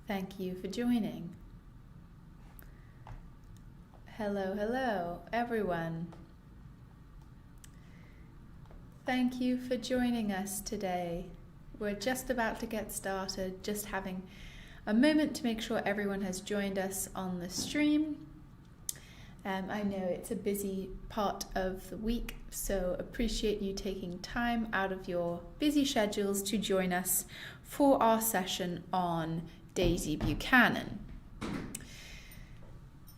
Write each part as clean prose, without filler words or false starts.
Thank you for joining. Hello, everyone. Thank you for joining us today. We're just about to get started, just having a moment to make sure everyone has joined us on the stream. I know it's a busy part of the week, so appreciate you taking time out of your busy schedules to join us for our session on Daisy Buchanan.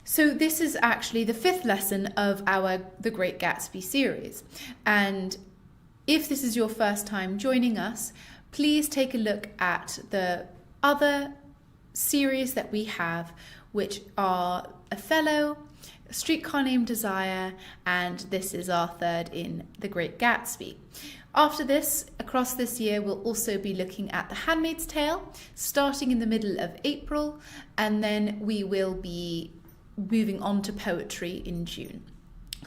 So this is actually the fifth lesson of our The Great Gatsby series. And if this is your first time joining us, please take a look at the other series that we have, which are Othello, A Streetcar Named Desire, and this is our third in The Great Gatsby. After this, across this year, we'll also be looking at The Handmaid's Tale, starting in the middle of April, and then we will be moving on to poetry in June.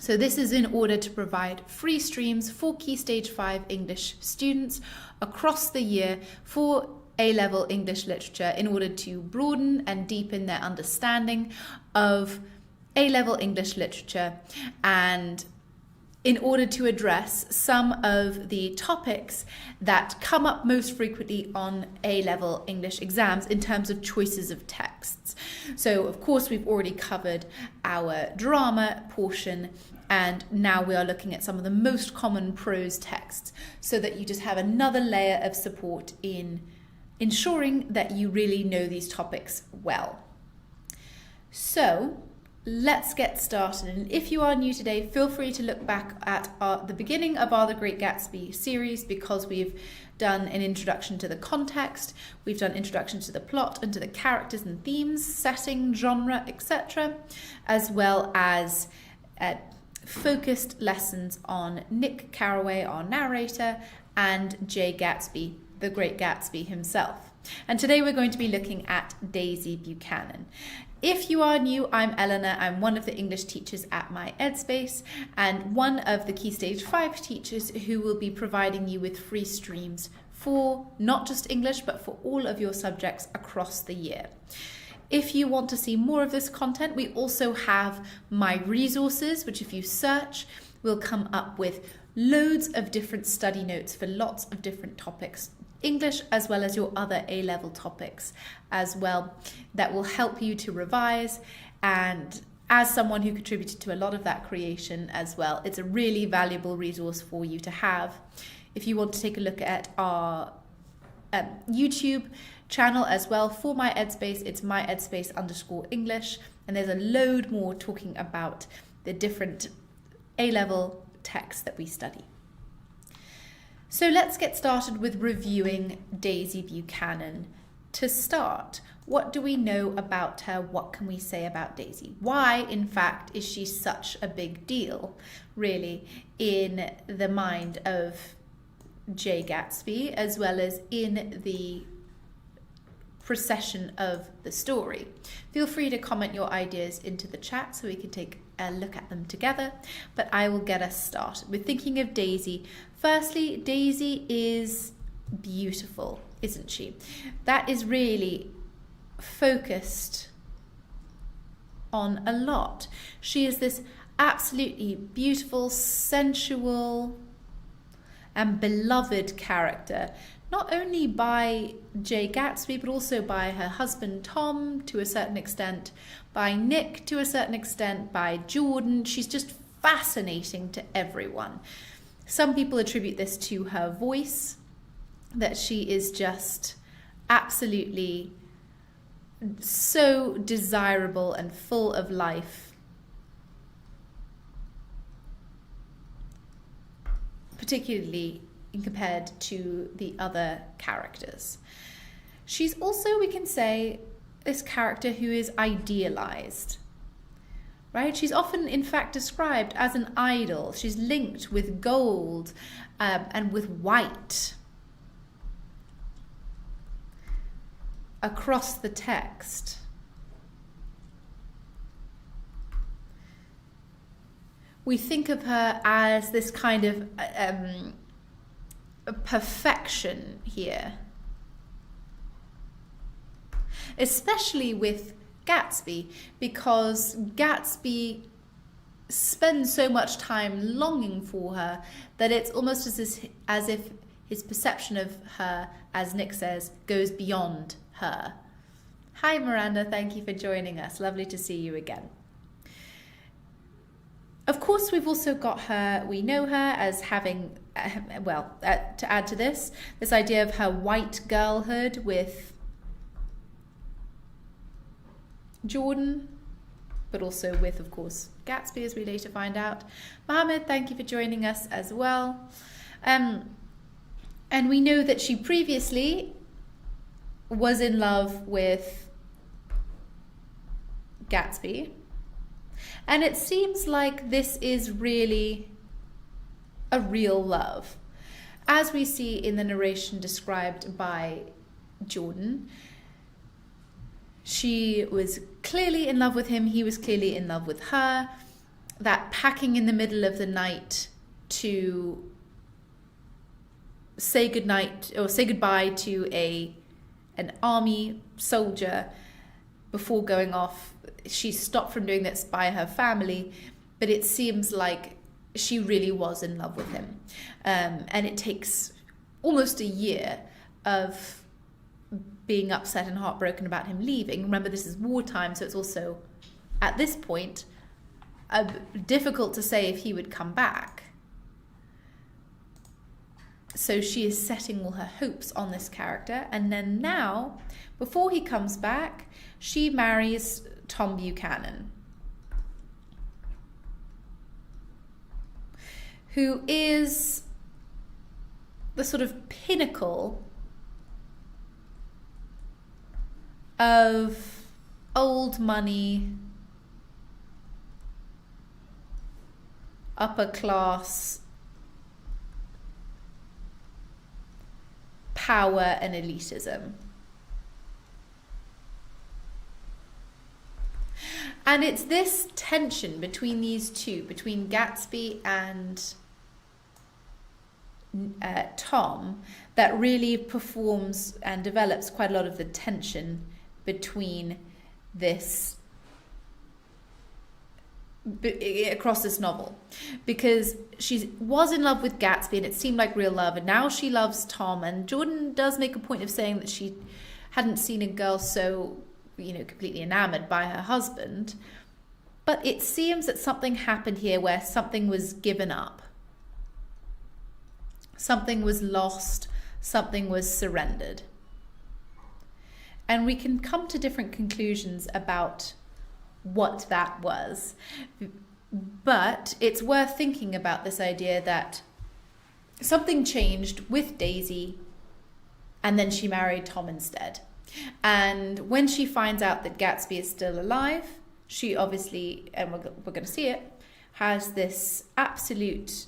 So this is in order to provide free streams for Key Stage 5 English students across the year for A-level English literature in order to broaden and deepen their understanding of A-level English literature and in order to address some of the topics that come up most frequently on A-level English exams in terms of choices of texts. So, of course, we've already covered our drama portion, and now we are looking at some of the most common prose texts so that you just have another layer of support in ensuring that you really know these topics well. So, let's get started. And if you are new today, feel free to look back at the beginning of our The Great Gatsby series, because we've done an introduction to the context, we've done introduction to the plot and to the characters and themes, setting, genre, etc., as well as focused lessons on Nick Carraway, our narrator, and Jay Gatsby, the Great Gatsby himself. And today we're going to be looking at Daisy Buchanan. If you are new, I'm Eleanor. I'm one of the English teachers at my EdSpace and one of the Key Stage 5 teachers who will be providing you with free streams for not just English, but for all of your subjects across the year. If you want to see more of this content, we also have my resources, which if you search, will come up with loads of different study notes for lots of different topics, English as well as your other A-level topics as well, that will help you to revise. And as someone who contributed to a lot of that creation as well, it's a really valuable resource for you to have. If you want to take a look at our YouTube channel as well for my EdSpace, it's myedspace_English, and there's a load more talking about the different A-level texts that we study. So let's get started with reviewing Daisy Buchanan. To start, what do we know about her? What can we say about Daisy? Why, in fact, is she such a big deal, really, in the mind of Jay Gatsby, as well as in the procession of the story? Feel free to comment your ideas into the chat so we can take a look at them together, but I will get us started with thinking of Daisy. Firstly, Daisy is beautiful, isn't she? That is really focused on a lot. She is this absolutely beautiful, sensual, and beloved character, not only by Jay Gatsby, but also by her husband Tom to a certain extent, by Nick to a certain extent, by Jordan. She's just fascinating to everyone. Some people attribute this to her voice, that she is just absolutely so desirable and full of life, particularly compared to the other characters. She's also, we can say, this character who is idealized, right? She's often, in fact, described as an idol. She's linked with gold and with white across the text. We think of her as this kind of perfection here. especially with Gatsby, because Gatsby spends so much time longing for her that it's almost as if his perception of her, as Nick says, goes beyond her. Hi Miranda, thank you for joining us. Lovely to see you again. Of course, we've also got her, we know her as having, to add to this idea of her white girlhood with Jordan, but also with, of course, Gatsby, as we later find out. Mohammed, thank you for joining us as well. And we know that she previously was in love with Gatsby. And it seems like this is really a real love. As we see in the narration described by Jordan, she was clearly in love with him, he was clearly in love with her. That packing in the middle of the night to say goodnight or say goodbye to an army soldier before going off, she stopped from doing this by her family, but it seems like she really was in love with him. And it takes almost a year of being upset and heartbroken about him leaving. Remember, this is wartime, so it's also, at this point, difficult to say if he would come back. So she is setting all her hopes on this character. And then now, before he comes back, she marries Tom Buchanan, who is the sort of pinnacle of old money, upper class power and elitism. And it's this tension between these two, between Gatsby and Tom, that really performs and develops quite a lot of the tension between this, across this novel. Because she was in love with Gatsby and it seemed like real love, and now she loves Tom. And Jordan does make a point of saying that she hadn't seen a girl so, completely enamored by her husband. But it seems that something happened here where something was given up. Something was lost, something was surrendered. And we can come to different conclusions about what that was. But it's worth thinking about this idea that something changed with Daisy and then she married Tom instead. And when she finds out that Gatsby is still alive, she obviously, and we're going to see it, has this absolute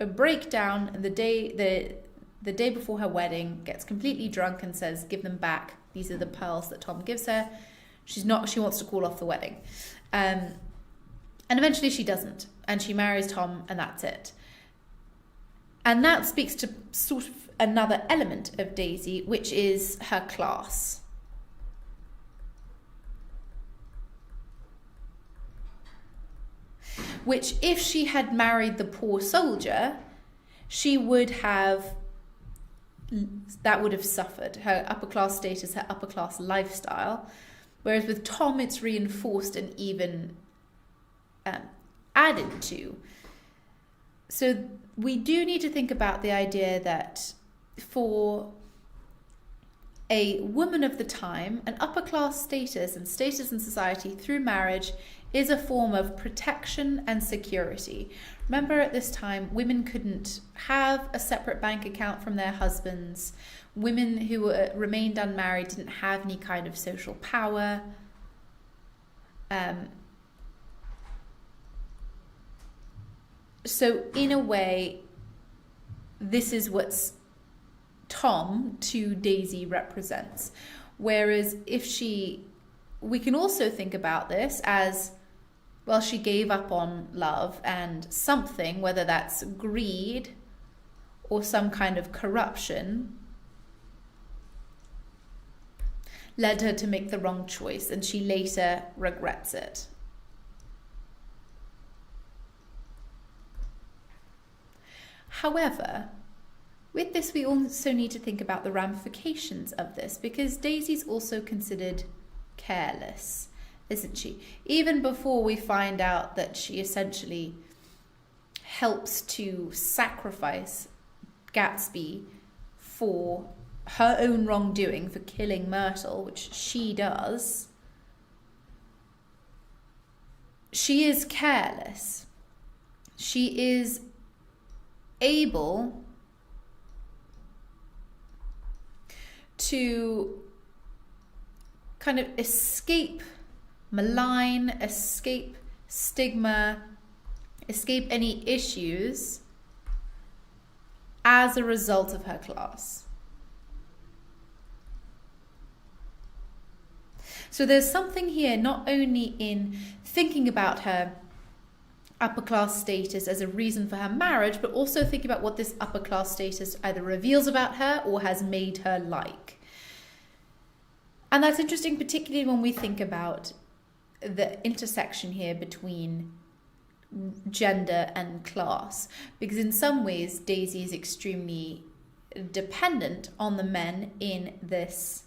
breakdown. And the day before her wedding, gets completely drunk and says, "Give them back. These are the pearls that Tom gives her." She wants to call off the wedding. And eventually she doesn't. And she marries Tom, and that's it. And that speaks to sort of another element of Daisy, which is her class. Which, if she had married the poor soldier, that would have suffered her upper class status, her upper class lifestyle. Whereas with Tom, it's reinforced and even added to. So we do need to think about the idea that for a woman of the time, an upper class status and status in society through marriage is a form of protection and security. Remember, at this time, women couldn't have a separate bank account from their husbands. Women who remained unmarried didn't have any kind of social power. So in a way, this is what Tom to Daisy represents. Whereas we can also think about this as, well, she gave up on love and something, whether that's greed or some kind of corruption, led her to make the wrong choice, and she later regrets it. However, with this, we also need to think about the ramifications of this, because Daisy's also considered careless, isn't she? Even before we find out that she essentially helps to sacrifice Gatsby for her own wrongdoing, for killing Myrtle, which she does, she is careless. She is able to kind of escape malign, escape stigma, escape any issues as a result of her class. So there's something here not only in thinking about her upper class status as a reason for her marriage, but also think about what this upper class status either reveals about her or has made her like. And that's interesting, particularly when we think about the intersection here between gender and class, because in some ways Daisy is extremely dependent on the men in this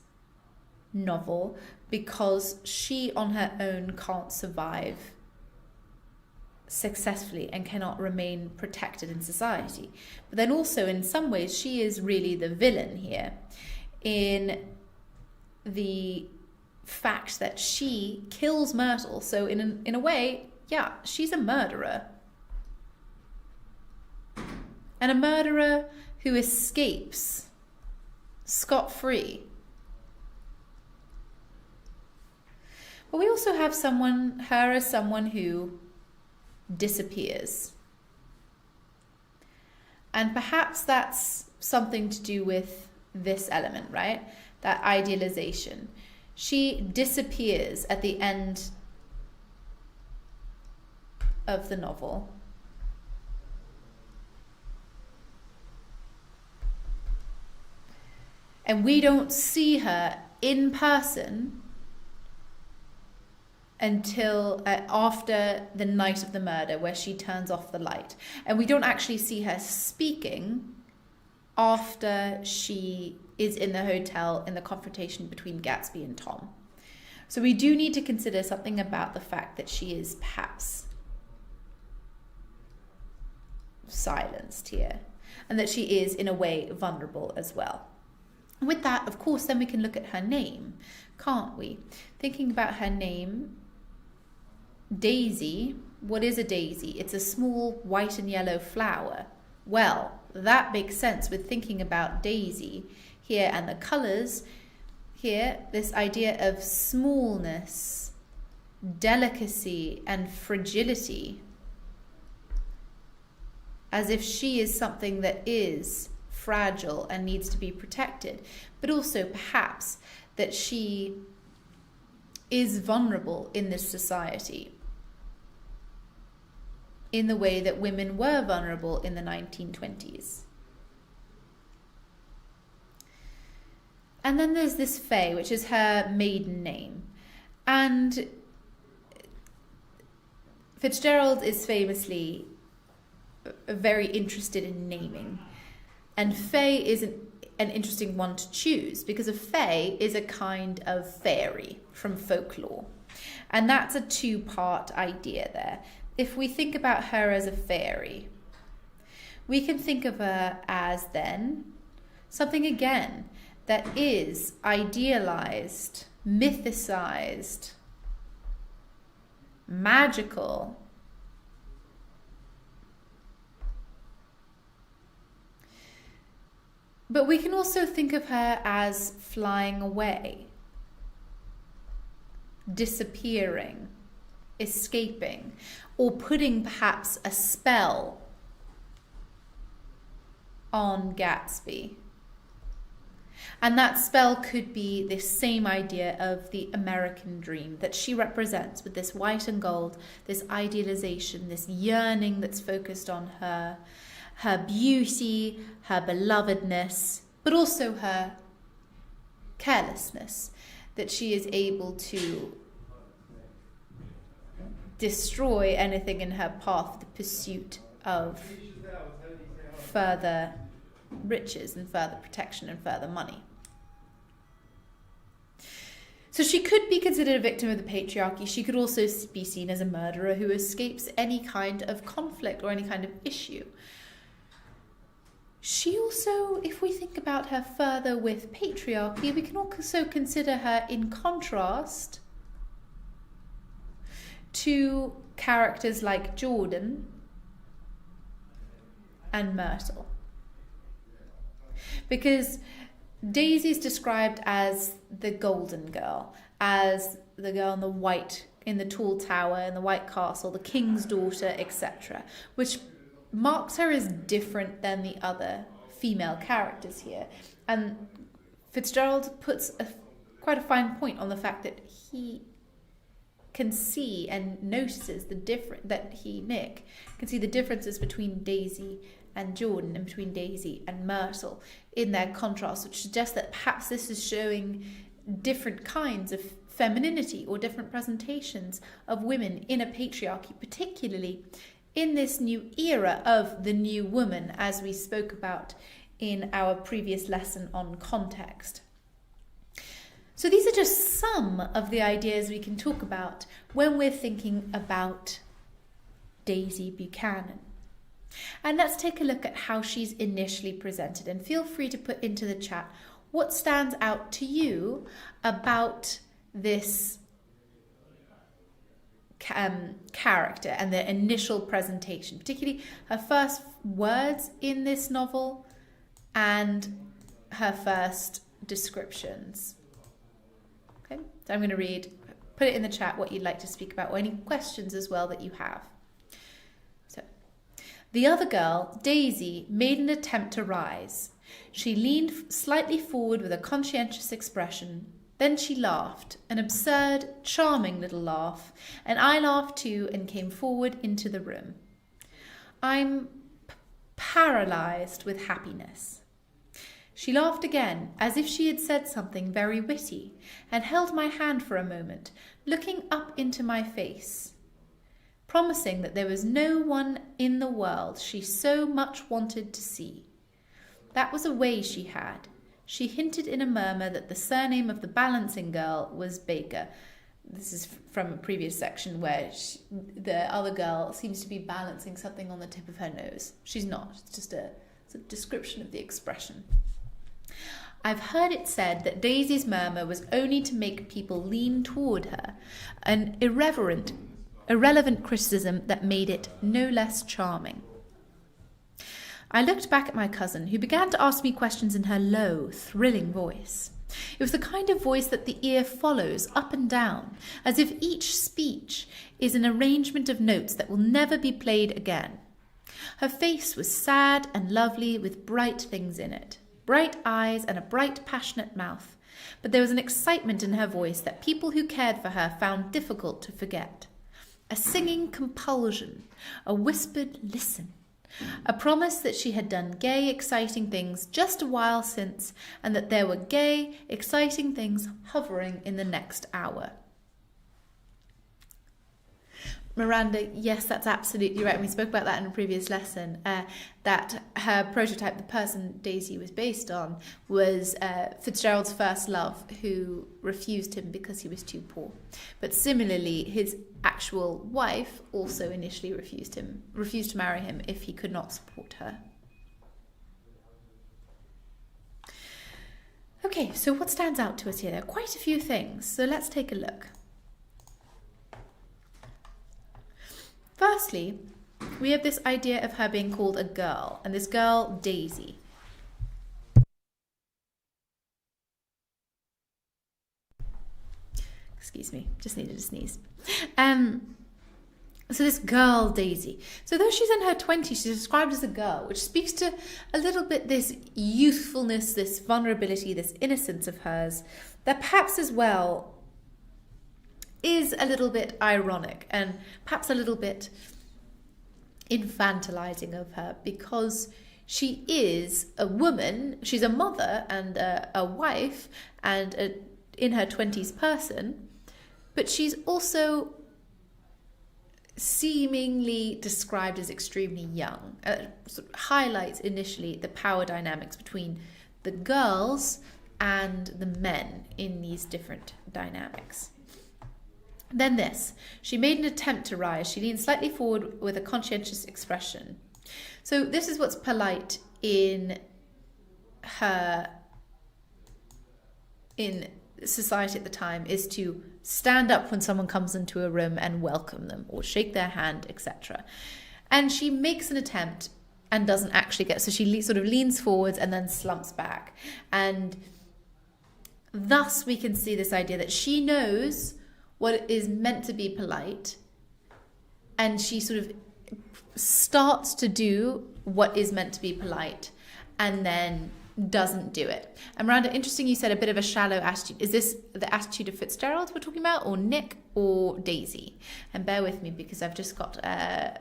novel, because she on her own can't survive successfully and cannot remain protected in society. But then also in some ways she is really the villain here, in the fact that she kills Myrtle. So in a way, yeah, she's a murderer. And a murderer who escapes scot-free. But we also have her as someone who disappears. And perhaps that's something to do with this element, right? That idealization. She disappears at the end of the novel. And we don't see her in person until after the night of the murder, where she turns off the light. And we don't actually see her speaking after she is in the hotel in the confrontation between Gatsby and Tom. So we do need to consider something about the fact that she is perhaps silenced here, and that she is in a way vulnerable as well. With that, of course, then we can look at her name, can't we? Thinking about her name, Daisy. What is a daisy? It's a small white and yellow flower. Well, that makes sense with thinking about Daisy here, and the colours here, this idea of smallness, delicacy and fragility, as if she is something that is fragile and needs to be protected, but also perhaps that she is vulnerable in this society in the way that women were vulnerable in the 1920s. And then there's this Faye, which is her maiden name. And Fitzgerald is famously very interested in naming. And Faye is an interesting one to choose, because a Faye is a kind of fairy from folklore. And that's a two-part idea there. If we think about her as a fairy, we can think of her as then something again that is idealized, mythicized, magical. But we can also think of her as flying away, disappearing, escaping, or putting perhaps a spell on Gatsby. And that spell could be this same idea of the American dream that she represents, with this white and gold, this idealization, this yearning that's focused on her beauty, her belovedness, but also her carelessness. that she is able to destroy anything in her path, the pursuit of further riches and further protection and further money. So she could be considered a victim of the patriarchy. She could also be seen as a murderer who escapes any kind of conflict or any kind of issue. She also, if we think about her further with patriarchy, we can also consider her in contrast to characters like Jordan and Myrtle. Because Daisy is described as the golden girl, as the girl in the tall tower, in the white castle, the king's daughter, etc., which marks her as different than the other female characters here. And Fitzgerald puts quite a fine point on the fact that he can see and notices Nick can see the differences between Daisy and Jordan and between Daisy and Myrtle in their contrast, which suggests that perhaps this is showing different kinds of femininity or different presentations of women in a patriarchy, particularly in this new era of the new woman, as we spoke about in our previous lesson on context. So these are just some of the ideas we can talk about when we're thinking about Daisy Buchanan. And let's take a look at how she's initially presented, and feel free to put into the chat what stands out to you about this character and the initial presentation, particularly her first words in this novel and her first descriptions. Okay, so I'm going to put it in the chat what you'd like to speak about, or any questions as well that you have. So, the other girl, Daisy, made an attempt to rise. She leaned slightly forward with a conscientious expression. Then she laughed, an absurd, charming little laugh, and I laughed too and came forward into the room. I'm paralyzed with happiness. She laughed again, as if she had said something very witty, and held my hand for a moment, looking up into my face, promising that there was no one in the world she so much wanted to see. That was a way she had. She hinted in a murmur that the surname of the balancing girl was Baker. This is from a previous section where the other girl seems to be balancing something on the tip of her nose. She's not. It's just a description of the expression. I've heard it said that Daisy's murmur was only to make people lean toward her, an irrelevant criticism that made it no less charming. I looked back at my cousin, who began to ask me questions in her low, thrilling voice. It was the kind of voice that the ear follows up and down, as if each speech is an arrangement of notes that will never be played again. Her face was sad and lovely, with bright things in it, bright eyes and a bright, passionate mouth, but there was an excitement in her voice that people who cared for her found difficult to forget. A singing compulsion, a whispered listen, a promise that she had done gay, exciting things just a while since, and that there were gay, exciting things hovering in the next hour. Miranda, yes, that's absolutely right. We spoke about that in a previous lesson, that her prototype, the person Daisy was based on, was Fitzgerald's first love, who refused him because he was too poor. But similarly, his actual wife also initially refused to marry him if he could not support her. Okay, so what stands out to us here? There are quite a few things, so let's take a look. Firstly, we have this idea of her being called a girl, and this girl, Daisy. Excuse me, just needed to sneeze. So this girl, Daisy. So though she's in her 20s, she's described as a girl, which speaks to a little bit this youthfulness, this vulnerability, this innocence of hers, that perhaps as well is a little bit ironic and perhaps a little bit infantilizing of her, because she is a woman, she's a mother and a wife and in her 20s person, but she's also seemingly described as extremely young. Sort of highlights initially the power dynamics between the girls and the men in these different dynamics. Then this, she made an attempt to rise. She leaned slightly forward with a conscientious expression. So this is what's polite in society at the time, is to stand up when someone comes into a room and welcome them or shake their hand, etc. And she makes an attempt and doesn't actually get, so she sort of leans forwards and then slumps back. And thus we can see this idea that she knows what is meant to be polite, and she sort of starts to do what is meant to be polite and then doesn't do it. And Miranda, interesting, you said a bit of a shallow attitude. Is this the attitude of Fitzgerald we're talking about, or Nick, or Daisy? And bear with me because I've just got an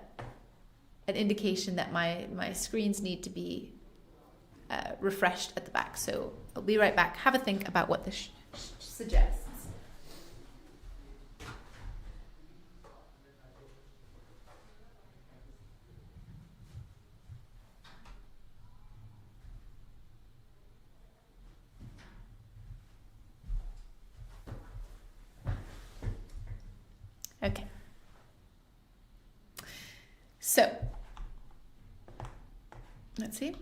indication that my screens need to be refreshed at the back. So I'll be right back. Have a think about what this suggests. Okay. So, let's see.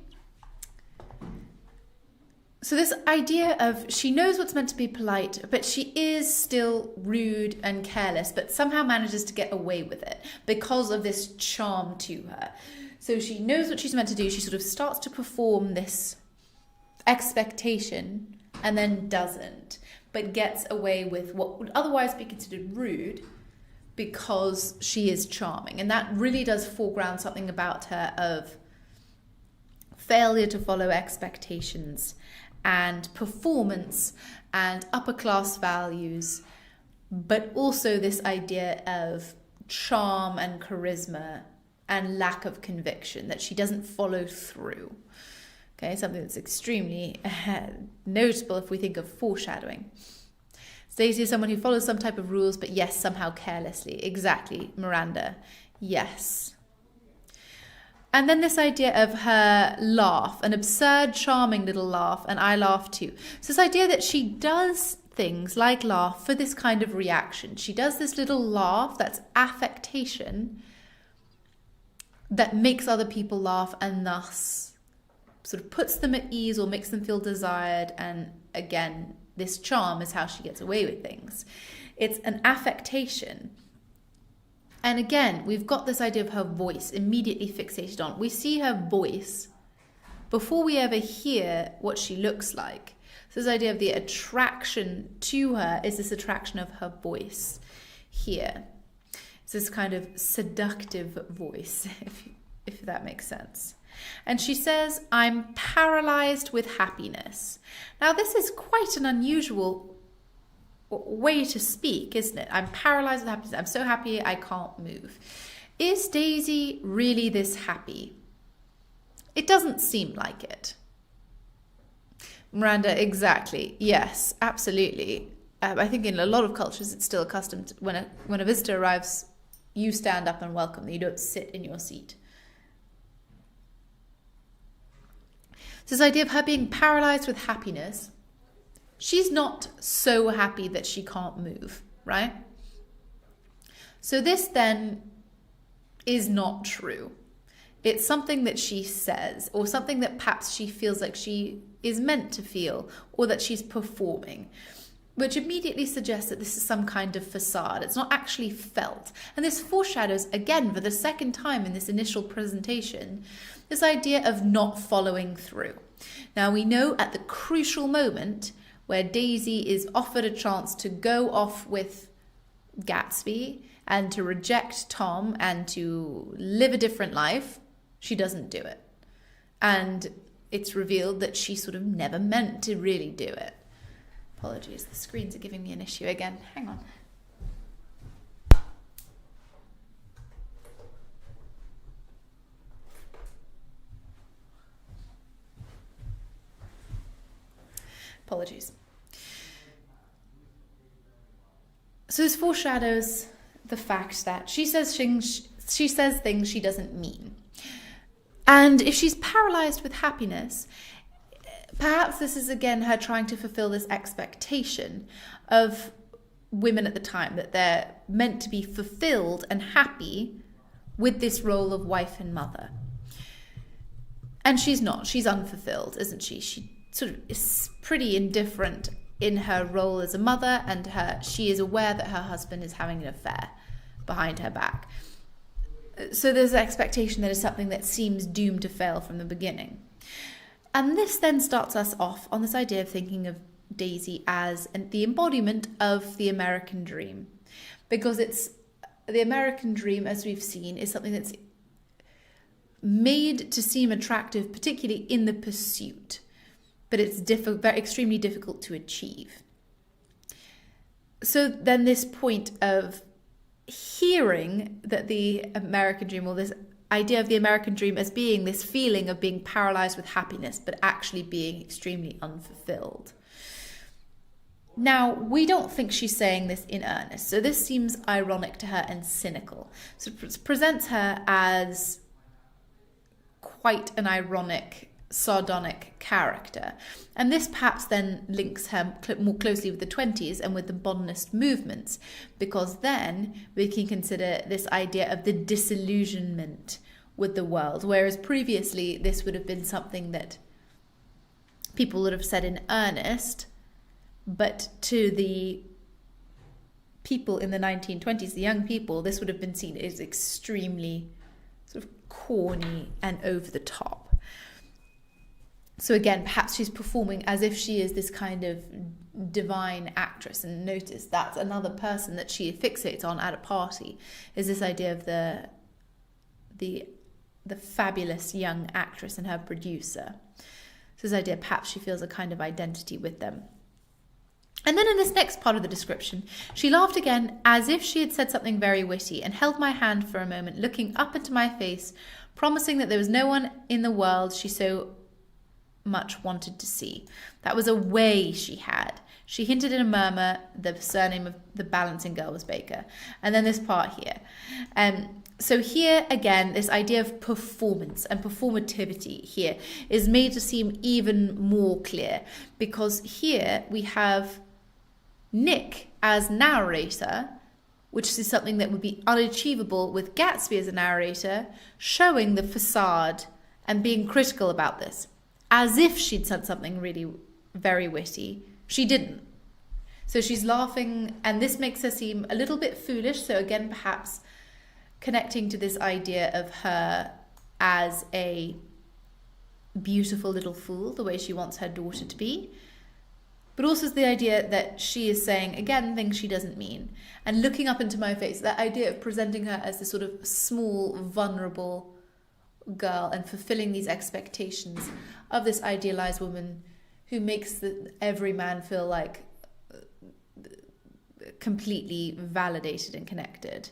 So this idea of she knows what's meant to be polite, but she is still rude and careless, but somehow manages to get away with it because of this charm to her. So she knows what she's meant to do. She sort of starts to perform this expectation and then doesn't, but gets away with what would otherwise be considered rude because she is charming. And that really does foreground something about her of failure to follow expectations and performance and upper class values, but also this idea of charm and charisma and lack of conviction, that she doesn't follow through. Okay, something that's extremely notable if we think of foreshadowing. Daisy is someone who follows some type of rules, but yes, somehow carelessly. Exactly, Miranda. Yes. And then this idea of her laugh, an absurd, charming little laugh, and I laugh too. So this idea that she does things like laugh for this kind of reaction. She does this little laugh that's affectation that makes other people laugh and thus sort of puts them at ease or makes them feel desired. And again, this charm is how she gets away with things. It's an affectation. And again, we've got this idea of her voice immediately fixated on. We see her voice before we ever hear what she looks like. So this idea of the attraction to her is this attraction of her voice here. It's this kind of seductive voice, if that makes sense. And she says, I'm paralyzed with happiness. Now, this is quite an unusual way to speak, isn't it? I'm paralyzed with happiness. I'm so happy I can't move. Is Daisy really this happy? It doesn't seem like it. Miranda, exactly. Yes, absolutely. I think in a lot of cultures, it's still accustomed to, when a visitor arrives, you stand up and welcome them. You don't sit in your seat. So this idea of her being paralyzed with happiness, she's not so happy that she can't move, right? So this then is not true. It's something that she says, or something that perhaps she feels like she is meant to feel, or that she's performing, which immediately suggests that this is some kind of facade. It's not actually felt. And this foreshadows, again, for the second time in this initial presentation, this idea of not following through. Now, we know at the crucial moment where Daisy is offered a chance to go off with Gatsby and to reject Tom and to live a different life, she doesn't do it. And it's revealed that she sort of never meant to really do it. Apologies, the screens are giving me an issue again. Hang on. Apologies. So this foreshadows the fact that she says things she doesn't mean. And if she's paralyzed with happiness, perhaps this is again her trying to fulfill this expectation of women at the time, that they're meant to be fulfilled and happy with this role of wife and mother. And she's not. She's unfulfilled, isn't she? She sort of is pretty indifferent in her role as a mother, and she is aware that her husband is having an affair behind her back. So there's an expectation that is something that seems doomed to fail from the beginning. And this then starts us off on this idea of thinking of Daisy as the embodiment of the American dream. Because it's the American dream, as we've seen, is something that's made to seem attractive, particularly in the pursuit. But it's extremely difficult to achieve. So then this point of hearing that the American dream, or this idea of the American dream as being this feeling of being paralyzed with happiness, but actually being extremely unfulfilled. Now, we don't think she's saying this in earnest, so this seems ironic to her and cynical. So it presents her as quite an ironic, sardonic character. And this perhaps then links her more closely with the 20s and with the modernist movements, because then we can consider this idea of the disillusionment with the world, whereas previously this would have been something that people would have said in earnest, but to the people in the 1920s, the young people, this would have been seen as extremely sort of corny and over the top. So again, perhaps she's performing as if she is this kind of divine actress. And notice that's another person that she fixates on at a party, is this idea of the fabulous young actress and her producer. So this idea, perhaps she feels a kind of identity with them. And then in this next part of the description, she laughed again as if she had said something very witty, and held my hand for a moment, looking up into my face, promising that there was no one in the world she so much wanted to see. That was a way she had. She hinted in a murmur the surname of the balancing girl was Baker. And then this part here. So here again, this idea of performance and performativity here is made to seem even more clear, because here we have Nick as narrator, which is something that would be unachievable with Gatsby as a narrator, showing the facade and being critical about this, as if she'd said something really very witty. She didn't. So she's laughing, and this makes her seem a little bit foolish. So again, perhaps connecting to this idea of her as a beautiful little fool, the way she wants her daughter to be. But also the idea that she is saying, again, things she doesn't mean. And looking up into my face, that idea of presenting her as this sort of small, vulnerable girl and fulfilling these expectations of this idealized woman who makes every man feel like completely validated and connected.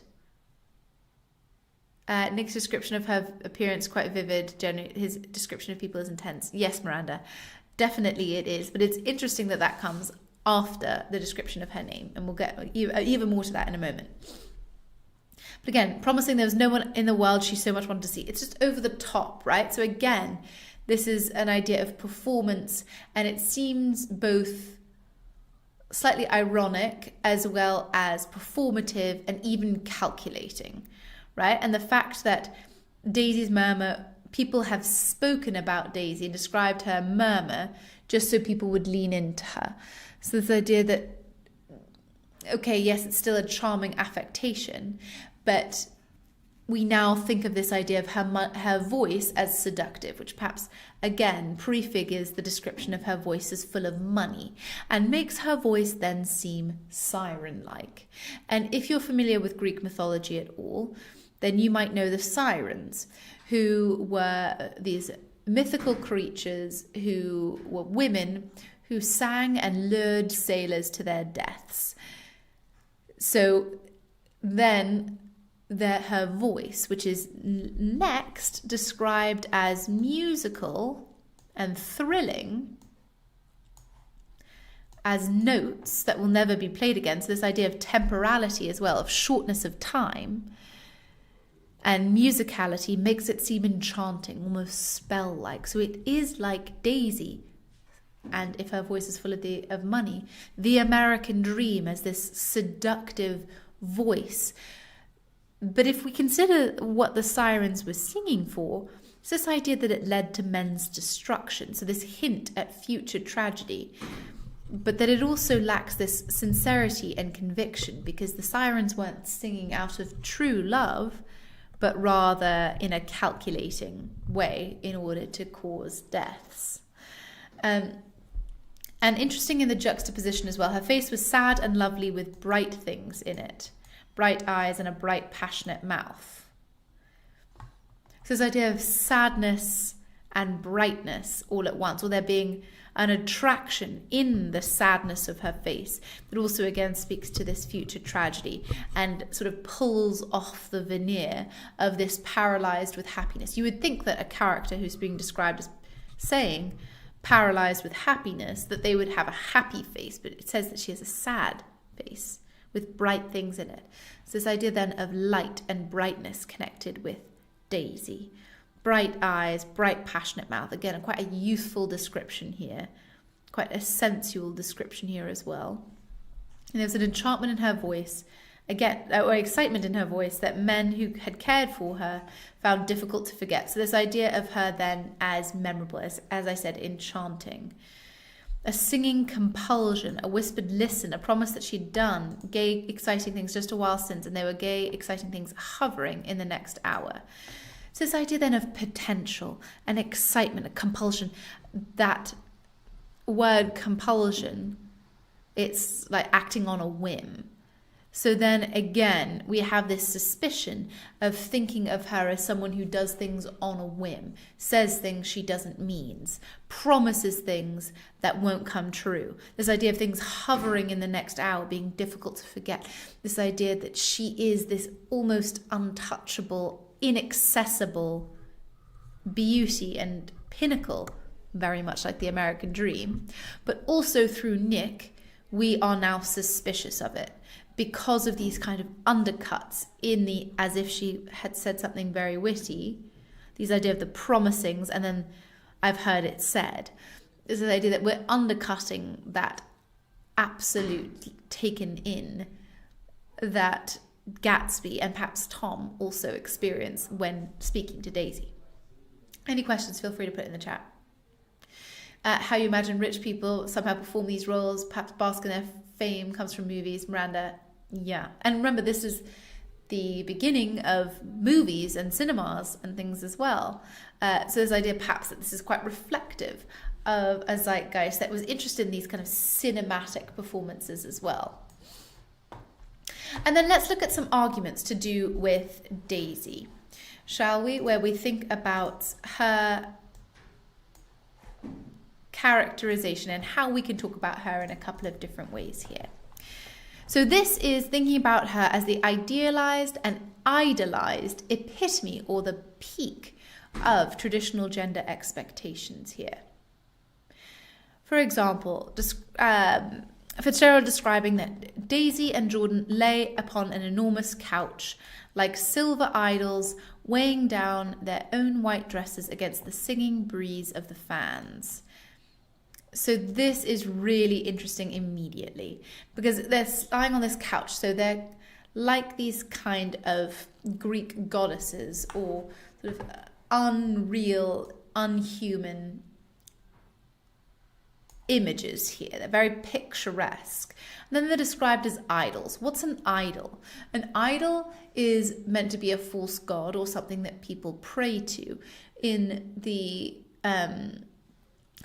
Nick's description of her appearance quite vivid. His description of people is intense. Yes, Miranda, definitely it is. But it's interesting that comes after the description of her name, and we'll get even more to that in a moment. But again, promising there was no one in the world she so much wanted to see. It's just over the top, right? So again, this is an idea of performance, and it seems both slightly ironic as well as performative and even calculating, right? And the fact that Daisy's murmur, people have spoken about Daisy and described her murmur just so people would lean into her. So this idea that, okay, yes, it's still a charming affectation, but we now think of this idea of her voice as seductive, which perhaps, again, prefigures the description of her voice as full of money and makes her voice then seem siren-like. And if you're familiar with Greek mythology at all, then you might know the sirens, who were these mythical creatures who were women who sang and lured sailors to their deaths. So then her voice, which is next described as musical and thrilling, as notes that will never be played again. So this idea of temporality as well, of shortness of time and musicality, makes it seem enchanting, almost spell-like. So it is like Daisy, and if her voice is full of money, the American dream as this seductive voice. But if we consider what the sirens were singing for, it's this idea that it led to men's destruction. So this hint at future tragedy, but that it also lacks this sincerity and conviction, because the sirens weren't singing out of true love, but rather in a calculating way in order to cause deaths. And interesting in the juxtaposition as well, her face was sad and lovely with bright things in it, bright eyes and a bright, passionate mouth. So this idea of sadness and brightness all at once, or there being an attraction in the sadness of her face, that also again speaks to this future tragedy and sort of pulls off the veneer of this paralyzed with happiness. You would think that a character who's being described as saying paralyzed with happiness, that they would have a happy face, but it says that she has a sad face with bright things in it. So this idea then of light and brightness connected with Daisy. Bright eyes, bright passionate mouth. Again, quite a youthful description here. Quite a sensual description here as well. And there's an enchantment in her voice, again, or excitement in her voice, that men who had cared for her found difficult to forget. So this idea of her then as memorable, as I said, enchanting. A singing compulsion, a whispered listen, a promise that she'd done gay, exciting things just a while since, and there were gay, exciting things hovering in the next hour. So this idea then of potential and excitement, a compulsion, that word compulsion, it's like acting on a whim. So then again, we have this suspicion of thinking of her as someone who does things on a whim, says things she doesn't mean, promises things that won't come true. This idea of things hovering in the next hour, being difficult to forget. This idea that she is this almost untouchable, inaccessible beauty and pinnacle, very much like the American dream. But also through Nick, we are now suspicious of it because of these kind of undercuts in the, as if she had said something very witty, these idea of the promisings, and then I've heard it said. There's the idea that we're undercutting that absolute taken in that Gatsby and perhaps Tom also experience when speaking to Daisy. Any questions, feel free to put it in the chat. How you imagine rich people somehow perform these roles, perhaps bask in their fame, comes from movies. Miranda, yeah. And remember, this is the beginning of movies and cinemas and things as well. So this idea perhaps that this is quite reflective of a zeitgeist that was interested in these kind of cinematic performances as well. And then let's look at some arguments to do with Daisy, shall we? Where we think about her characterization and how we can talk about her in a couple of different ways here. So this is thinking about her as the idealized and idolized epitome or the peak of traditional gender expectations here. For example, Fitzgerald describing that Daisy and Jordan lay upon an enormous couch like silver idols weighing down their own white dresses against the singing breeze of the fans. So this is really interesting immediately because they're lying on this couch. So they're like these kind of Greek goddesses or sort of unreal, unhuman images here. They're very picturesque. And then they're described as idols. What's an idol? An idol is meant to be a false god or something that people pray to. In the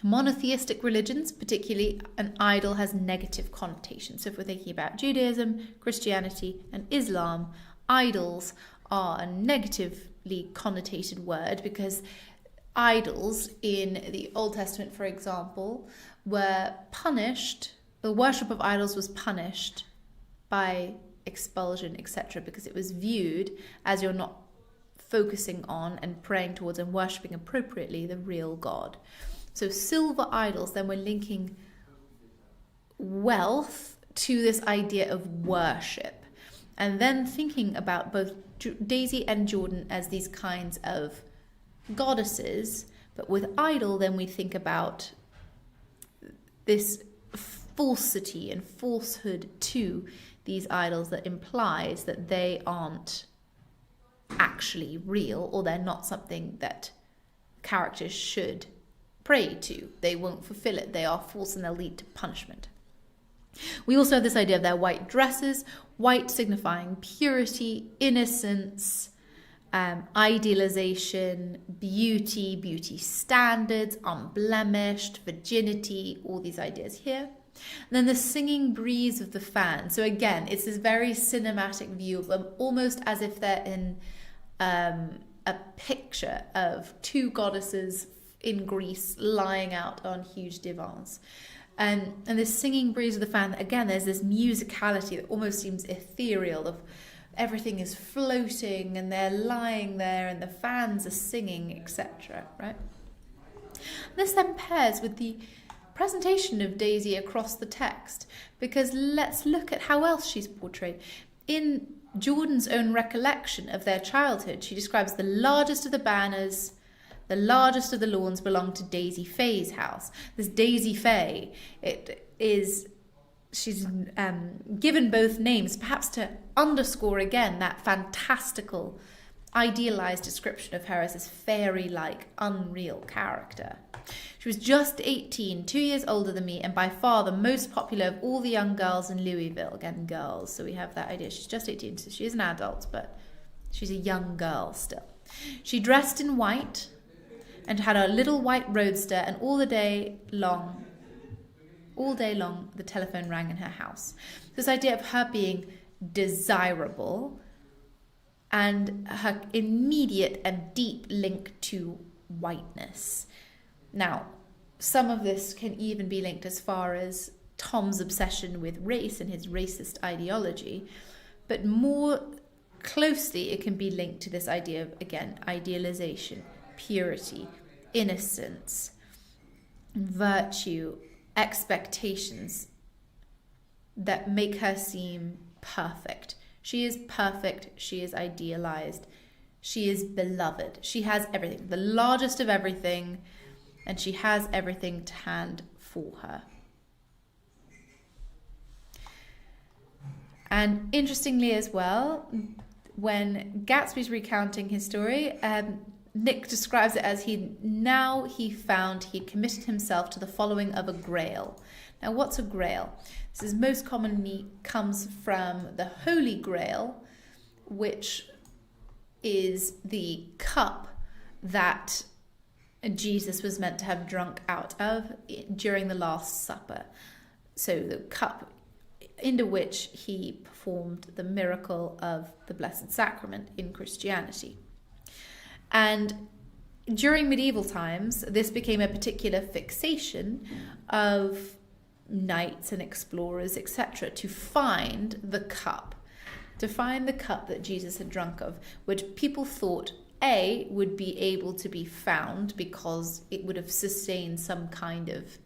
monotheistic religions, particularly, an idol has negative connotations. So if we're thinking about Judaism, Christianity, and Islam, idols are a negatively connotated word because idols in the Old Testament, for example, were punished. The worship of idols was punished by expulsion, etc., because it was viewed as you're not focusing on and praying towards and worshipping appropriately the real God. So silver idols, then we're linking wealth to this idea of worship, and then thinking about both Daisy and Jordan as these kinds of goddesses. But with idol, then we think about this falsity and falsehood to these idols that implies that they aren't actually real, or they're not something that characters should pray to. They won't fulfill it. They are false and they'll lead to punishment. We also have this idea of their white dresses, white signifying purity, innocence, idealization, beauty standards, unblemished, virginity, all these ideas here. And then the singing breeze of the fan. So again, it's this very cinematic view of them, almost as if they're in a picture of two goddesses in Greece lying out on huge divans. And this singing breeze of the fan, again, there's this musicality that almost seems ethereal, of everything is floating and they're lying there and the fans are singing, etc. Right? This then pairs with the presentation of Daisy across the text, because let's look at how else she's portrayed. In Jordan's own recollection of their childhood, she describes the largest of the banners, the largest of the lawns belonged to Daisy Faye's house. This Daisy Faye, she's given both names perhaps to underscore again that fantastical, idealized description of her as this fairy-like, unreal character. She was just 18, 2 years older than me, and by far the most popular of all the young girls in Louisville. Again, girls, so we have that idea. She's just 18, so she is an adult, but she's a young girl still. She dressed in white and had a little white roadster, and all day long, the telephone rang in her house. This idea of her being desirable and her immediate and deep link to whiteness. Now, some of this can even be linked as far as Tom's obsession with race and his racist ideology, but more closely it can be linked to this idea of, again, idealization, purity, innocence, virtue, expectations that make her seem perfect. She is perfect, she is idealized, she is beloved, she has everything, the largest of everything, and she has everything to hand for her. And interestingly as well, when Gatsby's recounting his story, Nick describes it as he found he committed himself to the following of a grail. Now, what's a grail? This is most commonly comes from the Holy Grail, which is the cup that Jesus was meant to have drunk out of during the Last Supper. So the cup into which he performed the miracle of the Blessed Sacrament in Christianity. And during medieval times, this became a particular fixation of knights and explorers, etc., to find the cup that Jesus had drunk of, which people thought would be able to be found because it would have sustained some kind of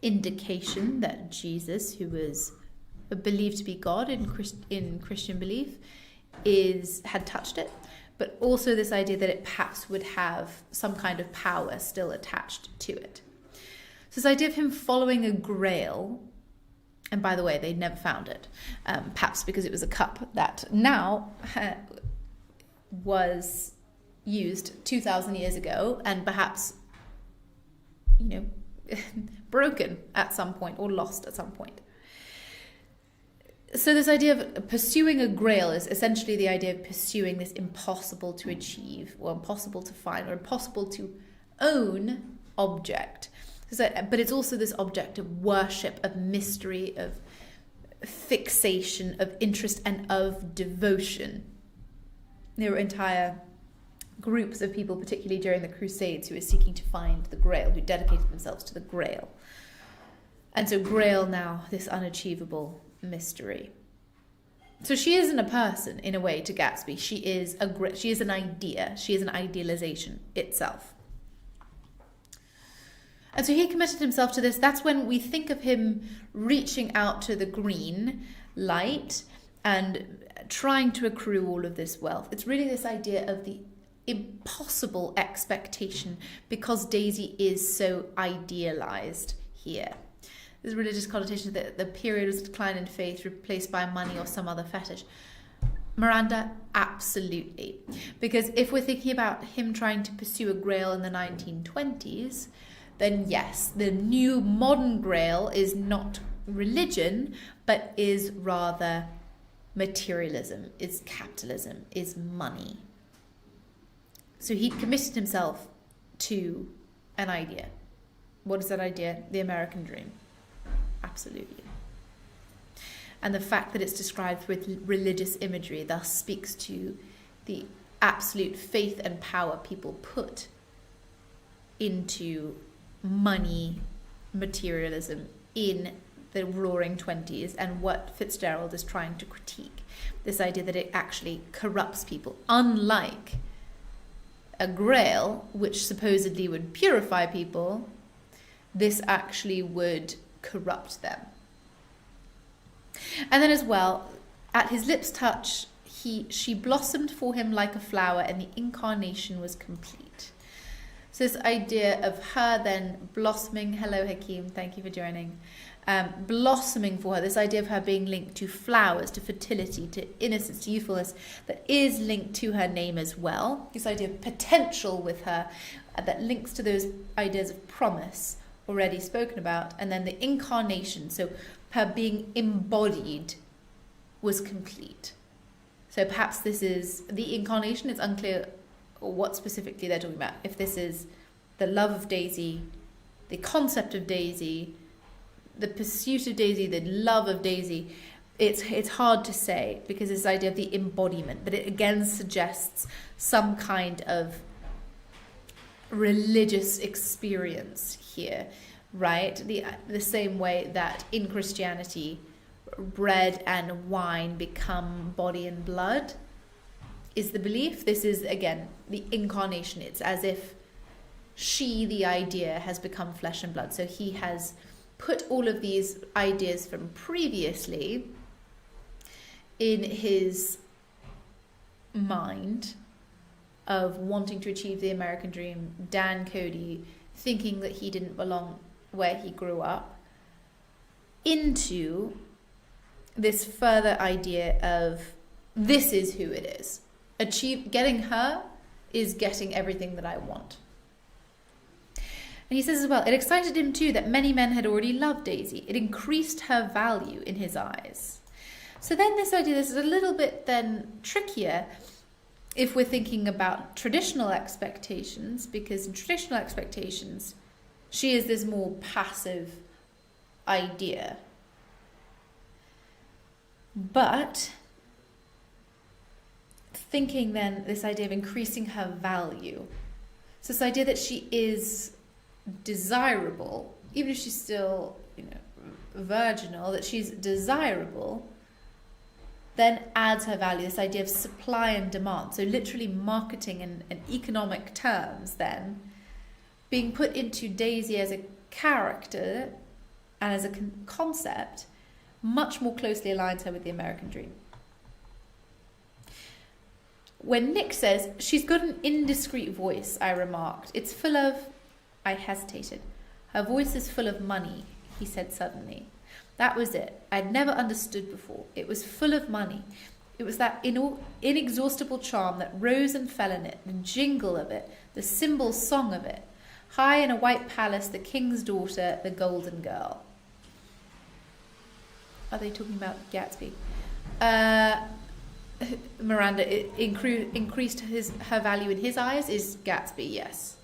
indication that Jesus, who was believed to be God in Christian belief, had touched it, but also this idea that it perhaps would have some kind of power still attached to it. So this idea of him following a grail, and by the way, they never found it, perhaps because it was a cup that now was used 2,000 years ago and perhaps, broken at some point or lost at some point. So this idea of pursuing a grail is essentially the idea of pursuing this impossible to achieve or impossible to find or impossible to own object. But it's also this object of worship, of mystery, of fixation, of interest, and of devotion. There were entire groups of people, particularly during the Crusades, who were seeking to find the Grail, who dedicated themselves to the Grail. And so Grail now, this unachievable mystery. So she isn't a person in a way to Gatsby. She is an idea. She is an idealization itself. And so he committed himself to this. That's when we think of him reaching out to the green light and trying to accrue all of this wealth. It's really this idea of the impossible expectation because Daisy is so idealized here. There's a religious connotation that the period was a decline in faith replaced by money or some other fetish. Miranda, absolutely. Because if we're thinking about him trying to pursue a grail in the 1920s, then yes, the new modern grail is not religion, but is rather materialism, is capitalism, is money. So he committed himself to an idea. What is that idea? The American dream. Absolutely. And the fact that it's described with religious imagery thus speaks to the absolute faith and power people put into money, materialism in the Roaring Twenties, and what Fitzgerald is trying to critique. This idea that it actually corrupts people, unlike a grail, which supposedly would purify people, this actually would corrupt them. And then as well, at his lips' touch, she blossomed for him like a flower, and the incarnation was complete. So this idea of her then blossoming, hello Hakeem, thank you for joining, blossoming for her, this idea of her being linked to flowers, to fertility, to innocence, to youthfulness, that is linked to her name as well. This idea of potential with her, that links to those ideas of promise already spoken about, and then the incarnation, so her being embodied, was complete. So perhaps this is the incarnation. It's unclear what specifically they're talking about. If this is the love of Daisy, the concept of Daisy, the pursuit of Daisy, the love of Daisy, it's hard to say, because this idea of the embodiment, but it again suggests some kind of religious experience here, right? The same way that in Christianity, bread and wine become body and blood is the belief. This is, again, the incarnation. It's as if she, the idea, has become flesh and blood. So he has put all of these ideas from previously in his mind of wanting to achieve the American dream, Dan Cody thinking that he didn't belong where he grew up, into this further idea of this is who it is. Getting her is getting everything that I want. And he says as well, it excited him too that many men had already loved Daisy. It increased her value in his eyes. So then this is a little bit then trickier if we're thinking about traditional expectations, because in traditional expectations, she is this more passive idea. But thinking then this idea of increasing her value. So this idea that she is desirable, even if she's still, virginal, that she's desirable, then adds her value, this idea of supply and demand. So literally marketing in economic terms then, being put into Daisy as a character and as a concept, much more closely aligns her with the American dream. When Nick says, she's got an indiscreet voice, I remarked. It's full of... I hesitated. Her voice is full of money, he said suddenly. That was it. I'd never understood before. It was full of money. It was that inexhaustible charm that rose and fell in it, the jingle of it, the cymbal song of it. High in a white palace, the king's daughter, the golden girl. Are they talking about Gatsby? Miranda, it increased her value in his eyes is Gatsby, yes.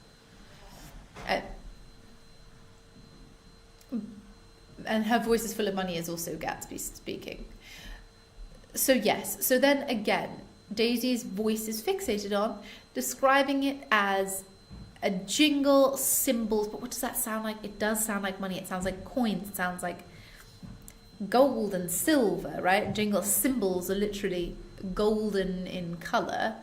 And her voice is full of money is also Gatsby speaking. So yes, so then again, Daisy's voice is fixated on, describing it as a jingle, symbols, but what does that sound like? It does sound like money. It sounds like coins. It sounds like gold and silver, right? Jingle symbols are literally golden in colour.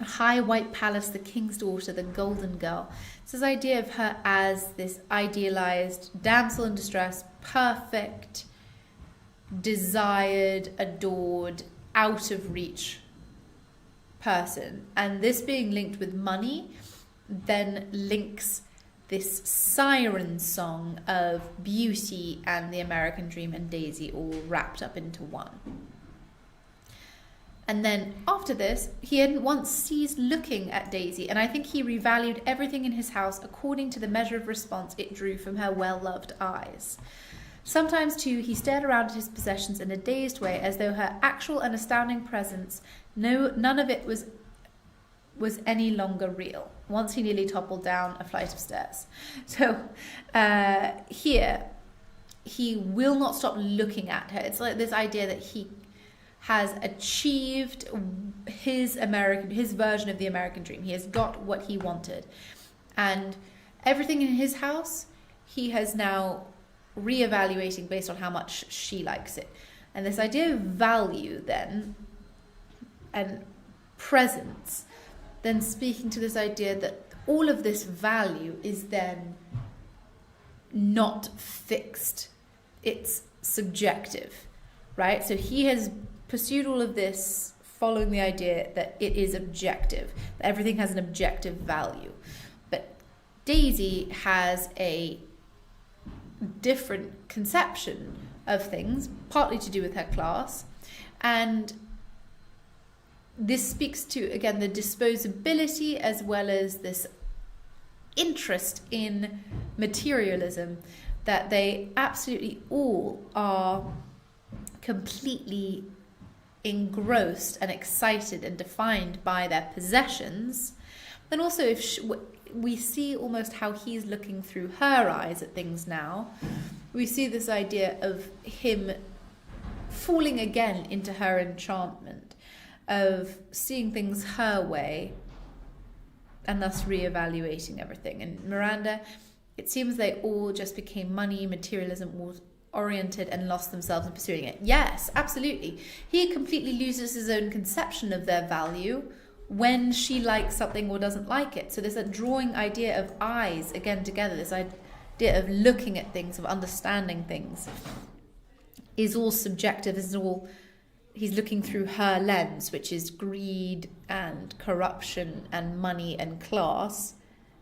high white palace, the king's daughter, the golden girl. It's this idea of her as this idealized damsel in distress, perfect, desired, adored, out of reach person. And this being linked with money then links this siren song of beauty and the American dream and Daisy all wrapped up into one. And then after this, he hadn't once ceased looking at Daisy, and I think he revalued everything in his house according to the measure of response it drew from her well-loved eyes. Sometimes, too, he stared around at his possessions in a dazed way, as though her actual and astounding presence, none of it was any longer real. Once he nearly toppled down a flight of stairs. So here, he will not stop looking at her. It's like this idea that he has achieved his version of the American dream. He has got what he wanted. And everything in his house, he has now reevaluating based on how much she likes it. And this idea of value then, and presence, then speaking to this idea that all of this value is then not fixed. It's subjective, right? So he has pursued all of this following the idea that it is objective, that everything has an objective value. But Daisy has a different conception of things, partly to do with her class, and this speaks to, again, the disposability as well as this interest in materialism, that they absolutely all are completely engrossed and excited and defined by their possessions. Then also, if we see almost how he's looking through her eyes at things now, we see this idea of him falling again into her enchantment, of seeing things her way and thus reevaluating everything. And Miranda, it seems they all just became money, materialism oriented and lost themselves in pursuing it. Yes, absolutely. He completely loses his own conception of their value when she likes something or doesn't like it. So there's a drawing idea of eyes again together, this idea of looking at things, of understanding things, is all subjective, is all, he's looking through her lens, which is greed and corruption and money and class.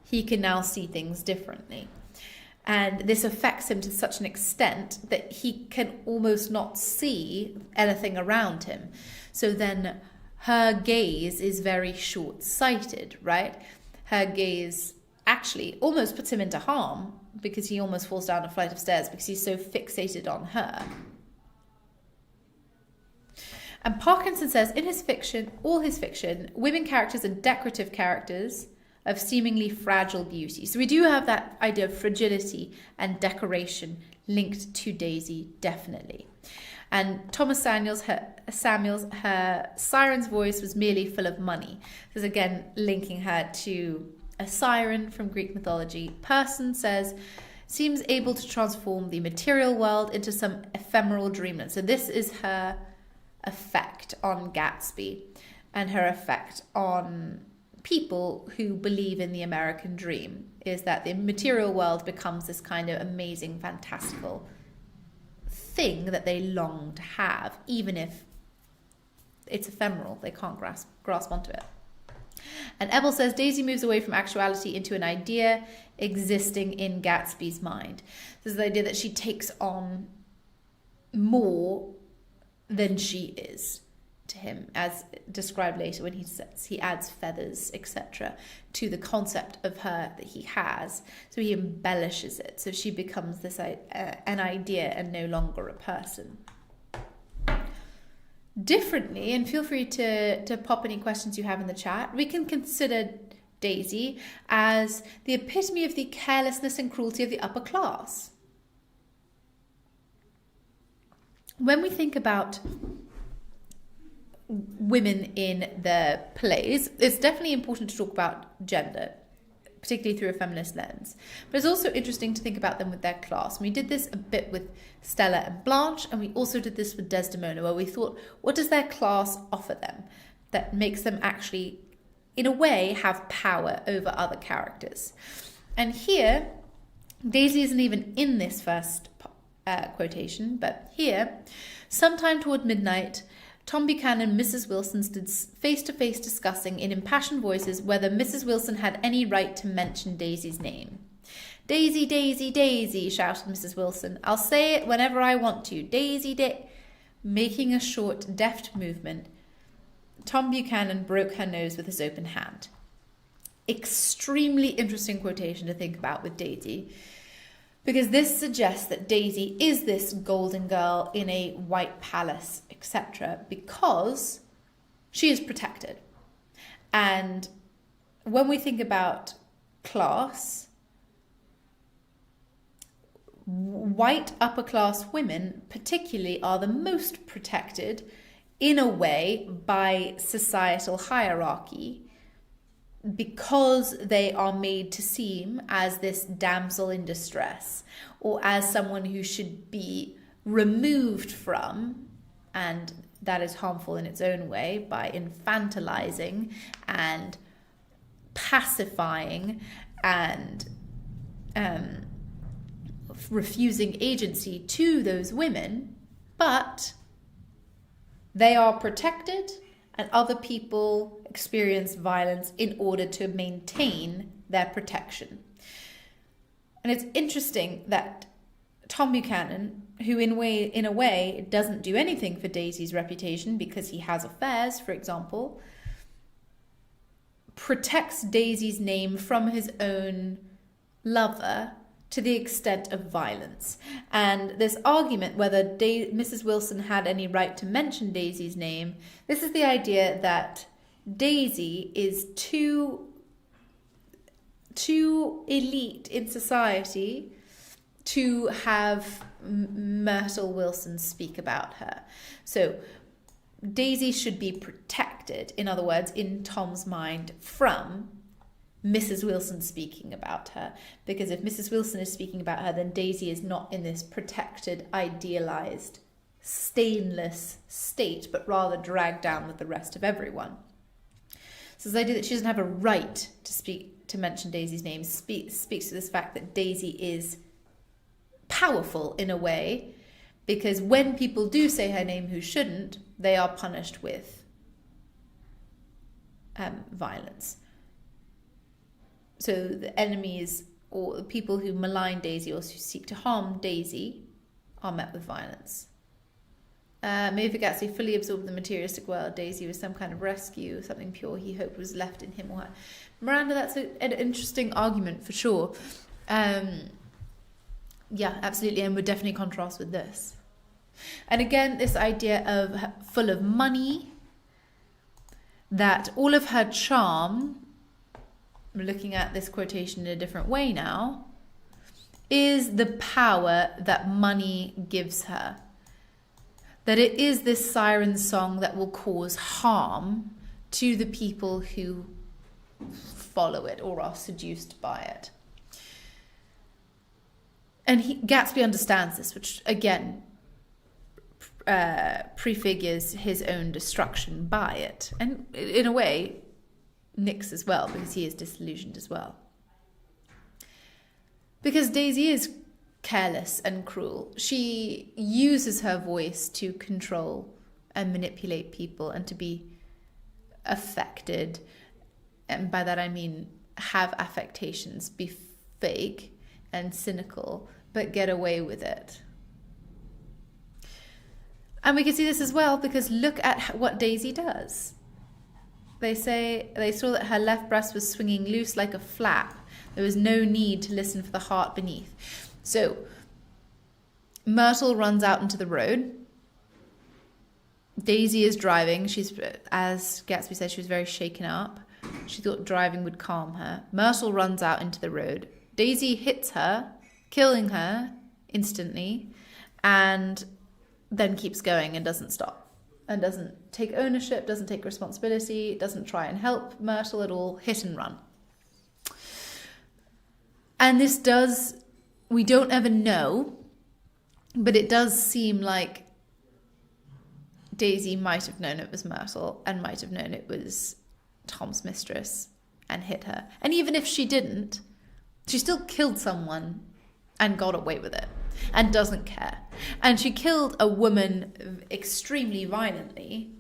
He can now see things differently. And this affects him to such an extent that he can almost not see anything around him. So then her gaze is very short-sighted, right? Her gaze actually almost puts him into harm, because he almost falls down a flight of stairs because he's so fixated on her. And Parkinson says, in his fiction, all his fiction, women characters are decorative characters of seemingly fragile beauty. So we do have that idea of fragility and decoration linked to Daisy, definitely. And Thomas Samuels, her siren's voice was merely full of money. This is again linking her to a siren from Greek mythology. Person says, seems able to transform the material world into some ephemeral dreamland. So this is her effect on Gatsby and her effect on people who believe in the American dream, is that the material world becomes this kind of amazing, fantastical thing that they long to have, even if it's ephemeral. They can't grasp onto it. And Ebel says, Daisy moves away from actuality into an idea existing in Gatsby's mind. This is the idea that she takes on more than she is to him, as described later when he says he adds feathers, etc., to the concept of her that he has. So he embellishes it. So she becomes this an idea and no longer a person. Differently, and feel free to pop any questions you have in the chat, we can consider Daisy as the epitome of the carelessness and cruelty of the upper class. When we think about women in the plays, it's definitely important to talk about gender, particularly through a feminist lens. But it's also interesting to think about them with their class. And we did this a bit with Stella and Blanche, and we also did this with Desdemona, where we thought, what does their class offer them that makes them actually in a way, have power over other characters. And here, Daisy isn't even in this first quotation, but here, sometime toward midnight, Tom Buchanan and Mrs. Wilson stood face-to-face discussing in impassioned voices whether Mrs. Wilson had any right to mention Daisy's name. "Daisy, Daisy, Daisy," shouted Mrs. Wilson. "I'll say it whenever I want to. Daisy, Making a short, deft movement, Tom Buchanan broke her nose with his open hand. Extremely interesting quotation to think about with Daisy, because this suggests that Daisy is this golden girl in a white palace, etc., because she is protected. And when we think about class, white upper class women particularly are the most protected in a way by societal hierarchy, because they are made to seem as this damsel in distress, or as someone who should be removed from, and that is harmful in its own way, by infantilizing and pacifying and refusing agency to those women. But they are protected, and other people experience violence in order to maintain their protection. And it's interesting that Tom Buchanan, who in a way doesn't do anything for Daisy's reputation because he has affairs, for example, protects Daisy's name from his own lover to the extent of violence. And this argument whether Mrs. Wilson had any right to mention Daisy's name, this is the idea that Daisy is too elite in society to have Myrtle Wilson speak about her. So Daisy should be protected, in other words, in Tom's mind, from Mrs. Wilson speaking about her. Because if Mrs. Wilson is speaking about her, then Daisy is not in this protected, idealized, stainless state, but rather dragged down with the rest of everyone. So this idea that she doesn't have a right to mention Daisy's name speaks to this fact that Daisy is powerful in a way, because when people do say her name who shouldn't, they are punished with violence. So the enemies or the people who malign Daisy or who seek to harm Daisy are met with violence. Maeve Gatsby fully absorbed the materialistic world. Daisy was some kind of rescue, something pure he hoped was left in him or her. Miranda, that's an interesting argument for sure. Yeah, absolutely, and would definitely contrast with this. And again, this idea of full of money, that all of her charm, I'm looking at this quotation in a different way now, is the power that money gives her. That it is this siren song that will cause harm to the people who follow it or are seduced by it. And Gatsby understands this, which again prefigures his own destruction by it. And in a way, Nick's as well, because he is disillusioned as well. Because Daisy is careless and cruel. She uses her voice to control and manipulate people and to be affected. And by that I mean have affectations, be fake and cynical, but get away with it. And we can see this as well because look at what Daisy does. They say they saw that her left breast was swinging loose like a flap. There was no need to listen for the heart beneath. So Myrtle runs out into the road. Daisy is driving. She's, as Gatsby said, she was very shaken up. She thought driving would calm her. Myrtle runs out into the road. Daisy hits her, killing her instantly, and then keeps going and doesn't stop. And doesn't take ownership, doesn't take responsibility, doesn't try and help Myrtle at all, hit and run. And this does, we don't ever know, but it does seem like Daisy might have known it was Myrtle and might have known it was Tom's mistress and hit her. And even if she didn't, she still killed someone and got away with it and doesn't care. And she killed a woman extremely violently.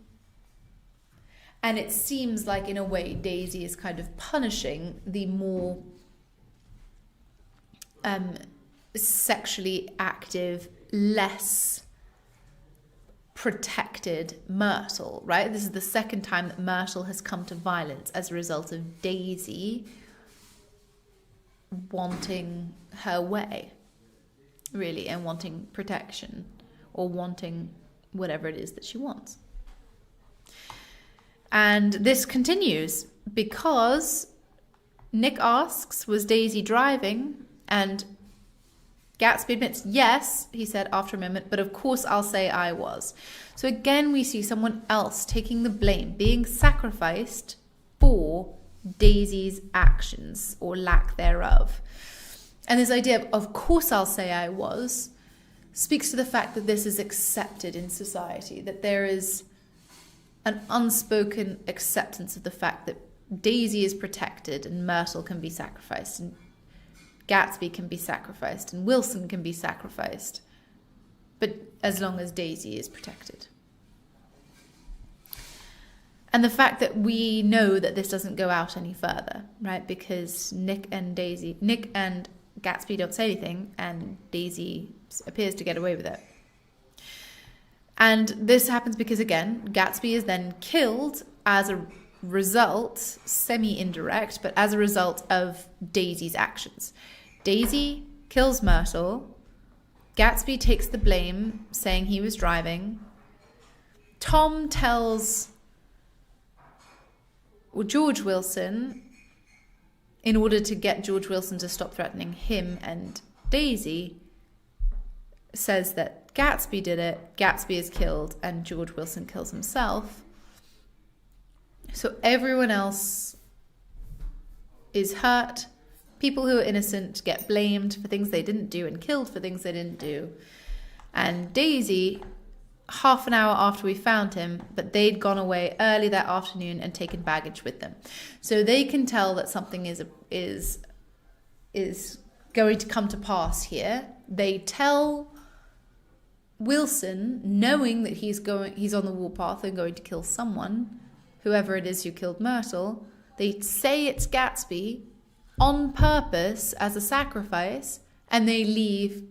And it seems like, in a way, Daisy is kind of punishing the more sexually active, less protected Myrtle, right? This is the second time that Myrtle has come to violence as a result of Daisy wanting her way, really, and wanting protection, or wanting whatever it is that she wants. And this continues because Nick asks, was Daisy driving? And Gatsby admits, yes, he said after a moment, but of course I'll say I was. So again, we see someone else taking the blame, being sacrificed for Daisy's actions or lack thereof. And this idea of course I'll say I was, speaks to the fact that this is accepted in society, that there is an unspoken acceptance of the fact that Daisy is protected and Myrtle can be sacrificed, and Gatsby can be sacrificed, and Wilson can be sacrificed, but as long as Daisy is protected. And the fact that we know that this doesn't go out any further, right? Because Nick and Gatsby don't say anything, and Daisy appears to get away with it. And this happens because, again, Gatsby is then killed as a result, semi-indirect, but as a result of Daisy's actions. Daisy kills Myrtle. Gatsby takes the blame, saying he was driving. Tom tells George Wilson, in order to get George Wilson to stop threatening him and Daisy, says that Gatsby did it, Gatsby is killed, and George Wilson kills himself. So everyone else is hurt. People who are innocent get blamed for things they didn't do and killed for things they didn't do. And Daisy, half an hour after we found him, but they'd gone away early that afternoon and taken baggage with them. So they can tell that something is going to come to pass here. They tell Wilson, knowing that he's on the warpath and going to kill someone, whoever it is who killed Myrtle. They say it's Gatsby on purpose as a sacrifice, and they leave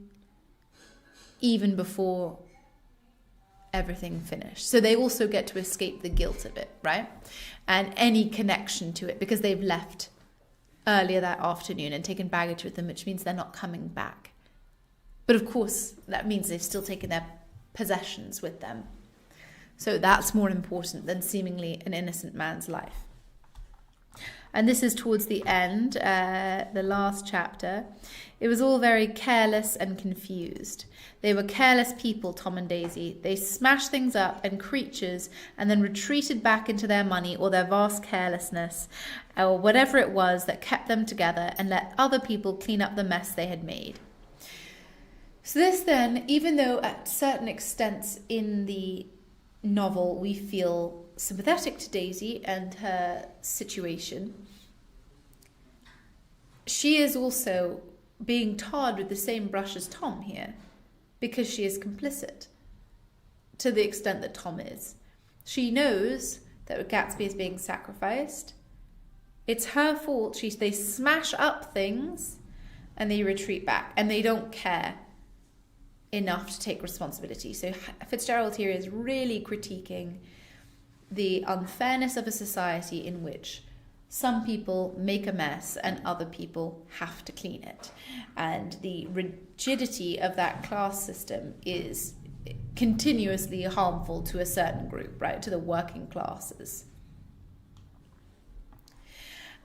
even before everything finished. So they also get to escape the guilt of it, right? And any connection to it, because they've left earlier that afternoon and taken baggage with them, which means they're not coming back. But of course, that means they've still taken their possessions with them. So that's more important than seemingly an innocent man's life. And this is towards the end, the last chapter. It was all very careless and confused. They were careless people, Tom and Daisy. They smashed things up and creatures and then retreated back into their money or their vast carelessness or whatever it was that kept them together and let other people clean up the mess they had made. So this then, even though at certain extents in the novel we feel sympathetic to Daisy and her situation, she is also being tarred with the same brush as Tom here, because she is complicit to the extent that Tom is. She knows that Gatsby is being sacrificed. It's her fault. They smash up things and they retreat back, and they don't care enough to take responsibility. So Fitzgerald here is really critiquing the unfairness of a society in which some people make a mess and other people have to clean it. And the rigidity of that class system is continuously harmful to a certain group, right? To the working classes.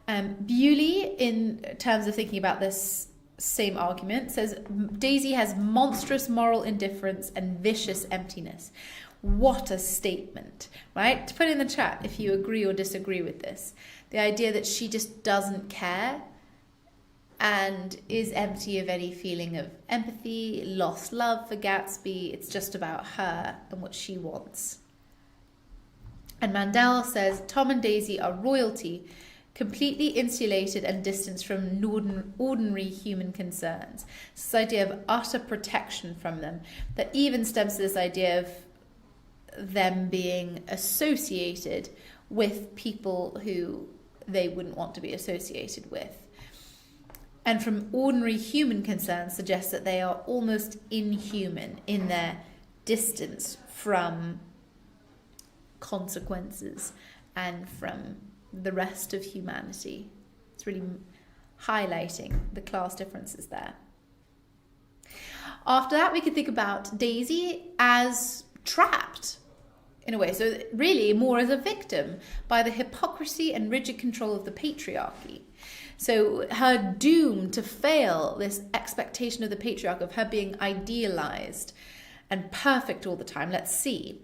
Bewley, in terms of thinking about this same argument, says Daisy has monstrous moral indifference and vicious emptiness. What a statement, right? To put in the chat if you agree or disagree with this. The idea that she just doesn't care and is empty of any feeling of empathy, lost love for Gatsby. It's just about her and what she wants. And Mandel says Tom and Daisy are royalty, completely insulated and distanced from ordinary human concerns. It's this idea of utter protection from them that even stems to this idea of them being associated with people who they wouldn't want to be associated with. And from ordinary human concerns suggests that they are almost inhuman in their distance from consequences and from the rest of humanity. It's really highlighting the class differences there. After that, we could think about Daisy as trapped in a way, so really more as a victim by the hypocrisy and rigid control of the patriarchy. So her doom to fail, this expectation of the patriarch, of her being idealized and perfect all the time. Let's see.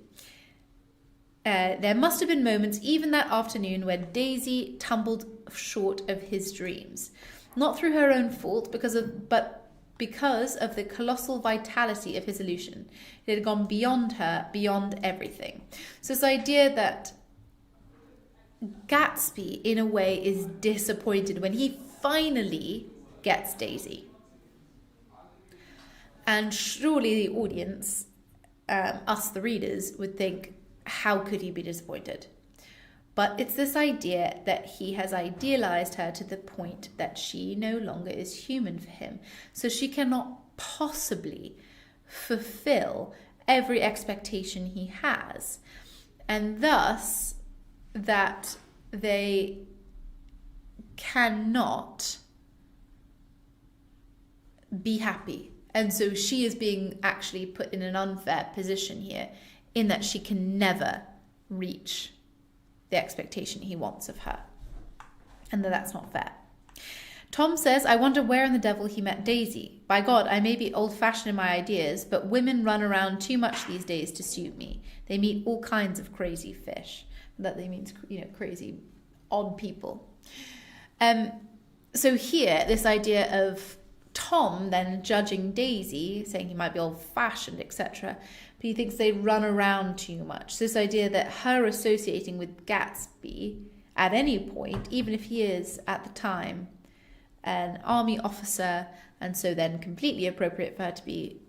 There must have been moments, even that afternoon, where Daisy tumbled short of his dreams. Not through her own fault, but because of the colossal vitality of his illusion. It had gone beyond her, beyond everything. So this idea that Gatsby, in a way, is disappointed when he finally gets Daisy. And surely the audience, us the readers, would think, how could he be disappointed? But it's this idea that he has idealized her to the point that she no longer is human for him. So she cannot possibly fulfill every expectation he has. And thus, that they cannot be happy. And so she is being actually put in an unfair position here, in that she can never reach the expectation he wants of her. And that's not fair. Tom says, I wonder where in the devil he met Daisy. By God, I may be old-fashioned in my ideas, but women run around too much these days to suit me. They meet all kinds of crazy fish. That they means, crazy, odd people. So here, this idea of Tom then judging Daisy, saying he might be old-fashioned, etc., but he thinks they run around too much. So this idea that her associating with Gatsby at any point, even if he is at the time an army officer, and so then completely appropriate for her to be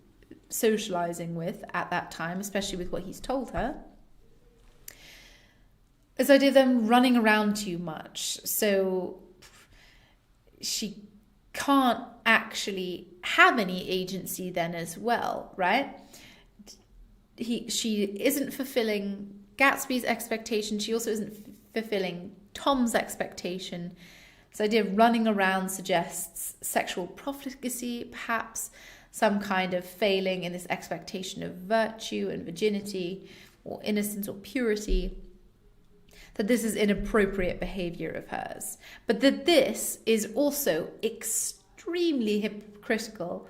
socializing with at that time, especially with what he's told her. This idea of them running around too much. So she can't actually have any agency then as well, right? She isn't fulfilling Gatsby's expectation. She also isn't fulfilling Tom's expectation. This idea of running around suggests sexual profligacy, perhaps some kind of failing in this expectation of virtue and virginity or innocence or purity, that this is inappropriate behavior of hers. But that this is also extremely hypocritical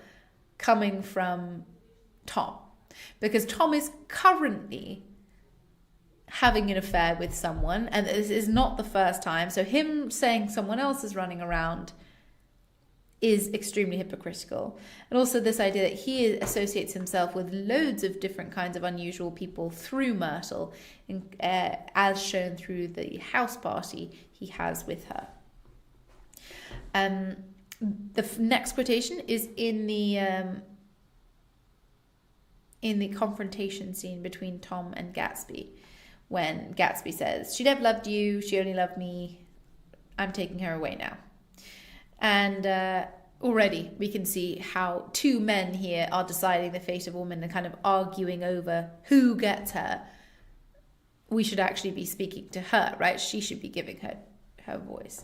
coming from Tom. Because Tom is currently having an affair with someone, and this is not the first time. So him saying someone else is running around is extremely hypocritical. And also this idea that he associates himself with loads of different kinds of unusual people through Myrtle, as shown through the house party he has with her. The next quotation is in the confrontation scene between Tom and Gatsby, when Gatsby says, she never loved you, she only loved me, I'm taking her away now. And already we can see how two men here are deciding the fate of a woman and kind of arguing over who gets her. We should actually be speaking to her, right? She should be giving her voice.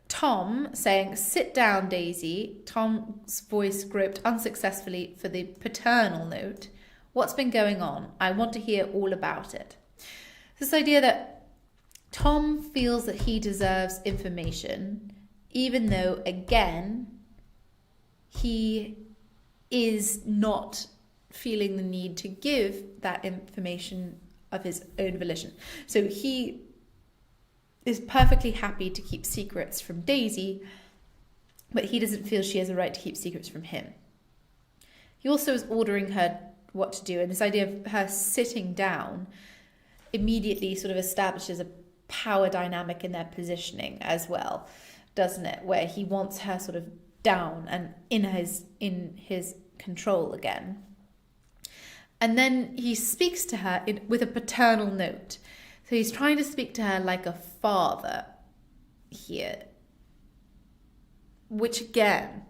Tom saying, sit down, Daisy. Tom's voice groped unsuccessfully for the paternal note. What's been going on? I want to hear all about it. This idea that Tom feels that he deserves information, even though, again, he is not feeling the need to give that information of his own volition. So he is perfectly happy to keep secrets from Daisy, but he doesn't feel she has a right to keep secrets from him. He also is ordering her what to do. And this idea of her sitting down immediately sort of establishes a power dynamic in their positioning as well, doesn't it? Where he wants her sort of down and in his control again. And then he speaks to her with a paternal note. So he's trying to speak to her like a father here, which again,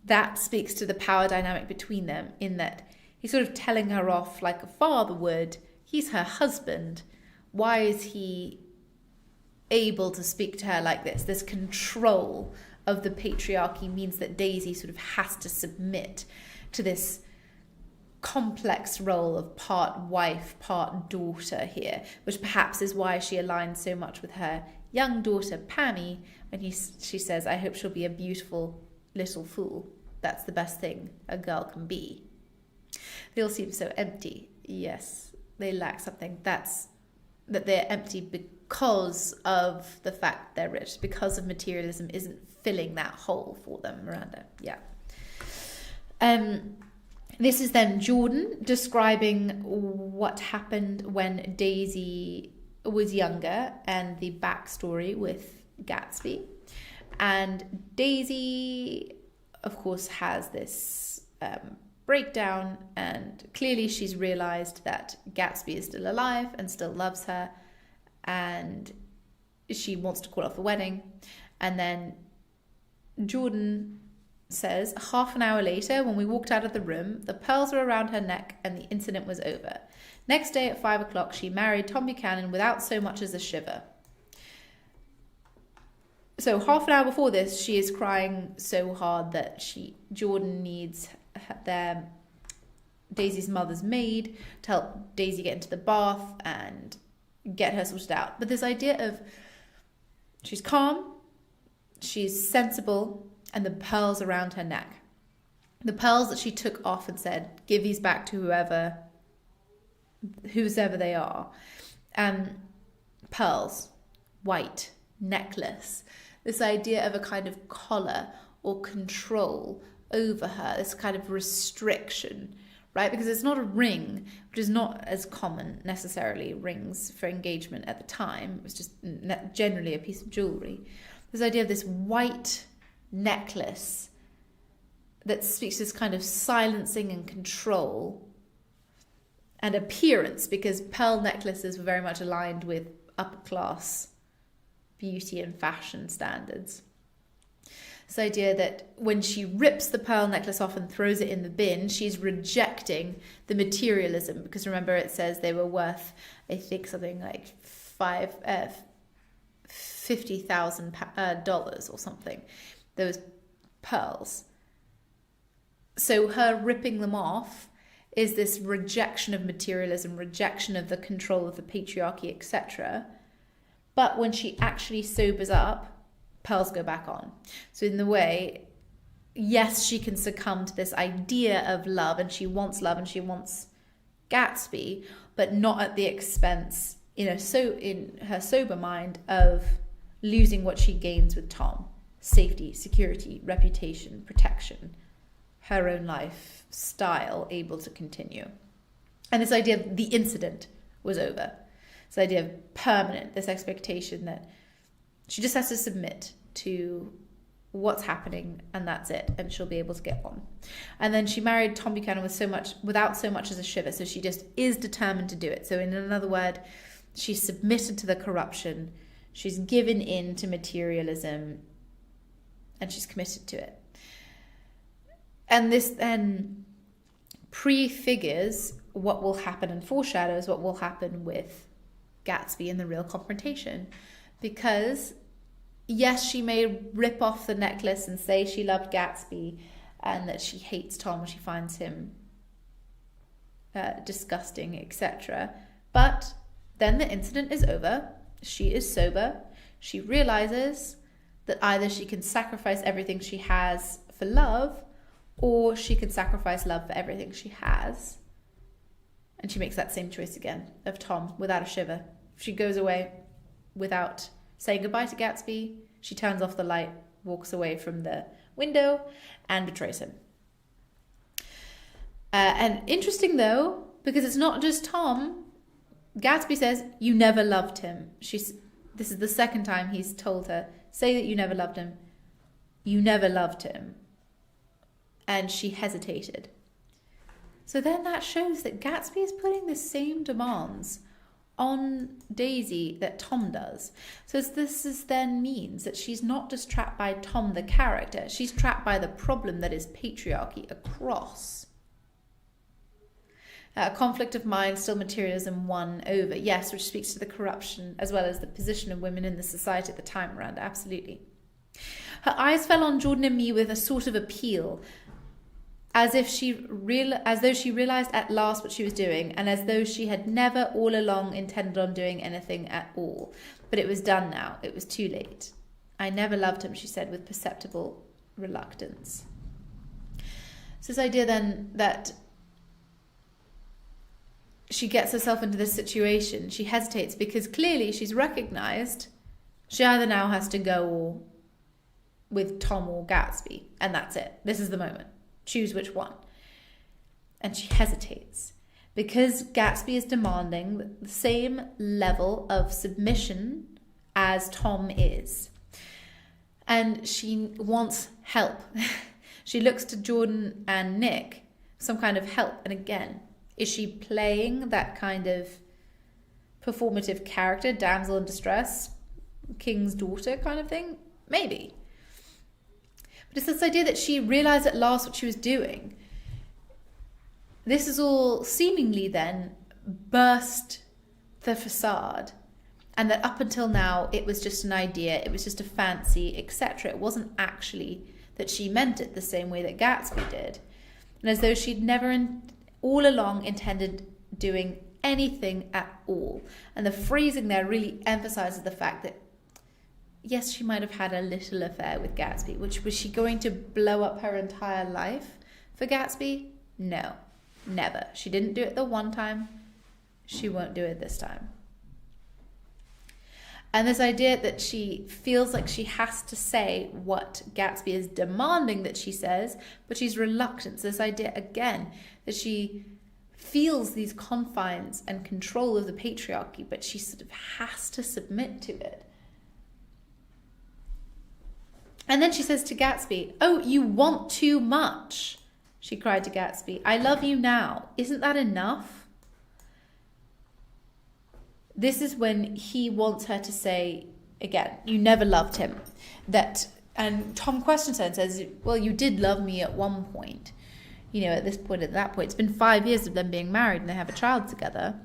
that speaks to the power dynamic between them, in that he's sort of telling her off like a father would. He's her husband. Why is he able to speak to her like this? This control of the patriarchy means that Daisy sort of has to submit to this complex role of part wife, part daughter here, which perhaps is why she aligns so much with her young daughter, Pammy, when she says, I hope she'll be a beautiful little fool. That's the best thing a girl can be. They all seem so empty. Yes, they lack something. That they're empty because of the fact they're rich, because of materialism isn't filling that hole for them, Miranda. Yeah. This is then Jordan describing what happened when Daisy was younger and the backstory with Gatsby. And Daisy, of course, has this breakdown, and clearly she's realized that Gatsby is still alive and still loves her, and she wants to call off the wedding. And then Jordan says, half an hour later, when we walked out of the room, the pearls were around her neck and the incident was over. Next day at 5 o'clock, she married Tom Buchanan without so much as a shiver. So half an hour before this, she is crying so hard that Jordan needs Daisy's mother's maid to help Daisy get into the bath and get her sorted out. But this idea of she's calm, she's sensible, and the pearls around her neck. The pearls that she took off and said, give these back to whoever they are. Pearls, white, necklace. This idea of a kind of collar or control over her, this kind of restriction, right? Because it's not a ring, which is not as common necessarily, rings for engagement at the time. It was just generally a piece of jewellery. This idea of this white necklace that speaks to this kind of silencing and control and appearance, because pearl necklaces were very much aligned with upper class beauty and fashion standards. This idea that when she rips the pearl necklace off and throws it in the bin, she's rejecting the materialism, because remember it says they were worth, I think, something like $50,000 or something, those pearls. So her ripping them off is this rejection of materialism, rejection of the control of the patriarchy, etc. But when she actually sobers up, pearls go back on. So in the way, yes, she can succumb to this idea of love, and she wants Gatsby, but not at the expense, so in her sober mind, of losing what she gains with Tom: safety, security, reputation, protection, her own life style able to continue. And this idea of the incident was over. This idea of permanent, this expectation that she just has to submit to what's happening, and that's it, and she'll be able to get on. And then she married Tom Buchanan without so much as a shiver, so she just is determined to do it. So in another word, she's submitted to the corruption, she's given in to materialism, and she's committed to it. And this then prefigures what will happen and foreshadows what will happen with Gatsby in the real confrontation. Because yes, she may rip off the necklace and say she loved Gatsby and that she hates Tom, she finds him disgusting, etc. But then the incident is over. She is sober. She realizes that either she can sacrifice everything she has for love, or she can sacrifice love for everything she has. And she makes that same choice again of Tom without a shiver. She goes away without saying goodbye to Gatsby. She turns off the light, walks away from the window, and betrays him. And interesting though, because it's not just Tom. Gatsby says, you never loved him. This is the second time he's told her, say that you never loved him. You never loved him. And she hesitated. So then that shows that Gatsby is putting the same demands on Daisy that Tom does. So then means that she's not just trapped by Tom the character, she's trapped by the problem that is patriarchy across. Conflict of mind, still materialism won over. Yes, which speaks to the corruption as well as the position of women in the society at the time, Miranda, absolutely. Her eyes fell on Jordan and me with a sort of appeal, as though she realised at last what she was doing, and as though she had never all along intended on doing anything at all. But it was done now. It was too late. I never loved him, she said with perceptible reluctance. So this idea then that she gets herself into this situation, she hesitates because clearly she's recognised she either now has to go with Tom or Gatsby, and that's it. This is the moment. Choose which one. And she hesitates because Gatsby is demanding the same level of submission as Tom is. And she wants help. She looks to Jordan and Nick for some kind of help. And again, is she playing that kind of performative character, damsel in distress, king's daughter kind of thing? Maybe. But it's this idea that she realised at last what she was doing. This is all seemingly then burst the facade. And that up until now, it was just an idea, it was just a fancy, etc. It wasn't actually that she meant it the same way that Gatsby did. And as though she'd never all along intended doing anything at all. And the phrasing there really emphasises the fact that yes, she might have had a little affair with Gatsby, which was she going to blow up her entire life for Gatsby? No, never. She didn't do it the one time. She won't do it this time. And this idea that she feels like she has to say what Gatsby is demanding that she says, but she's reluctant. So this idea, again, that she feels these confines and control of the patriarchy, but she sort of has to submit to it. And then she says to Gatsby, "Oh, you want too much," she cried to Gatsby. "I love you now. Isn't that enough?" This is when he wants her to say, again, you never loved him. And Tom questions her and says, well, you did love me at one point. You know, at that point. It's been 5 years of them being married and they have a child together.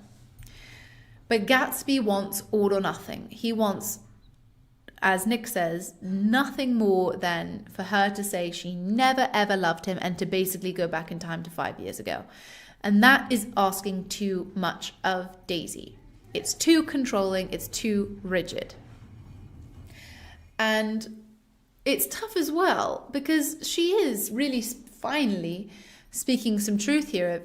But Gatsby wants all or nothing. He wants, as Nick says, nothing more than for her to say she never ever loved him and to basically go back in time to 5 years ago. And that is asking too much of Daisy. It's too controlling, it's too rigid. And it's tough as well because she is really finally speaking some truth here of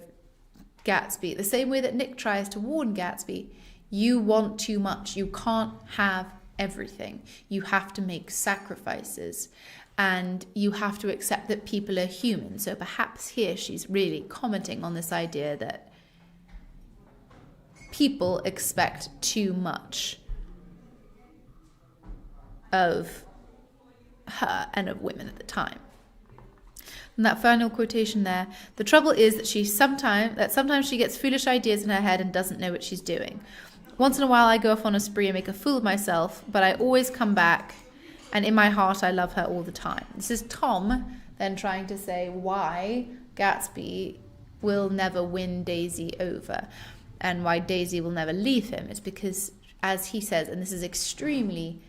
Gatsby. The same way that Nick tries to warn Gatsby, you want too much. You can't have everything. You have to make sacrifices and you have to accept that people are human. So perhaps here she's really commenting on this idea that people expect too much of her and of women at the time. And that final quotation there, the trouble is that sometimes she gets foolish ideas in her head and doesn't know what she's doing. Once in a while I go off on a spree and make a fool of myself, but I always come back and in my heart I love her all the time. This is Tom then trying to say why Gatsby will never win Daisy over. And why Daisy will never leave him. It's because, as he says, and this is extremely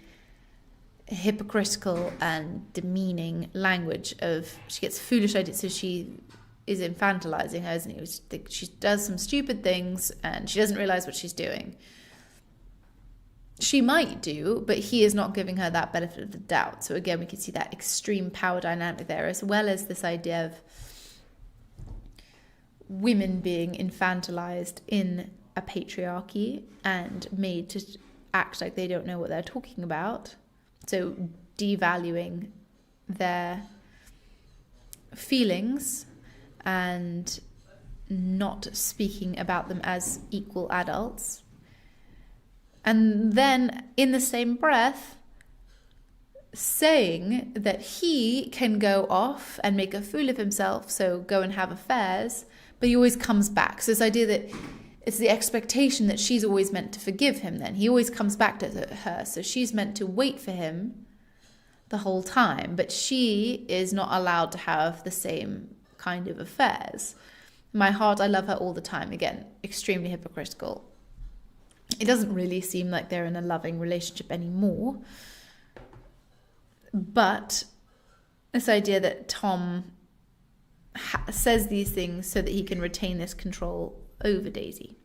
hypocritical and demeaning language of, she gets foolish ideas, so she is infantilizing her, isn't he? She does some stupid things and she doesn't realize what she's doing. She might do, but he is not giving her that benefit of the doubt. So again, we can see that extreme power dynamic there, as well as this idea of women being infantilized in a patriarchy and made to act like they don't know what they're talking about. So devaluing their feelings and not speaking about them as equal adults. And then in the same breath, saying that he can go off and make a fool of himself, so go and have affairs, but he always comes back. So this idea that it's the expectation that she's always meant to forgive him then. He always comes back to her, so she's meant to wait for him the whole time, but she is not allowed to have the same kind of affairs. In my heart, I love her all the time. Again, extremely hypocritical. It doesn't really seem like they're in a loving relationship anymore. But this idea that Tom says these things so that he can retain this control over Daisy.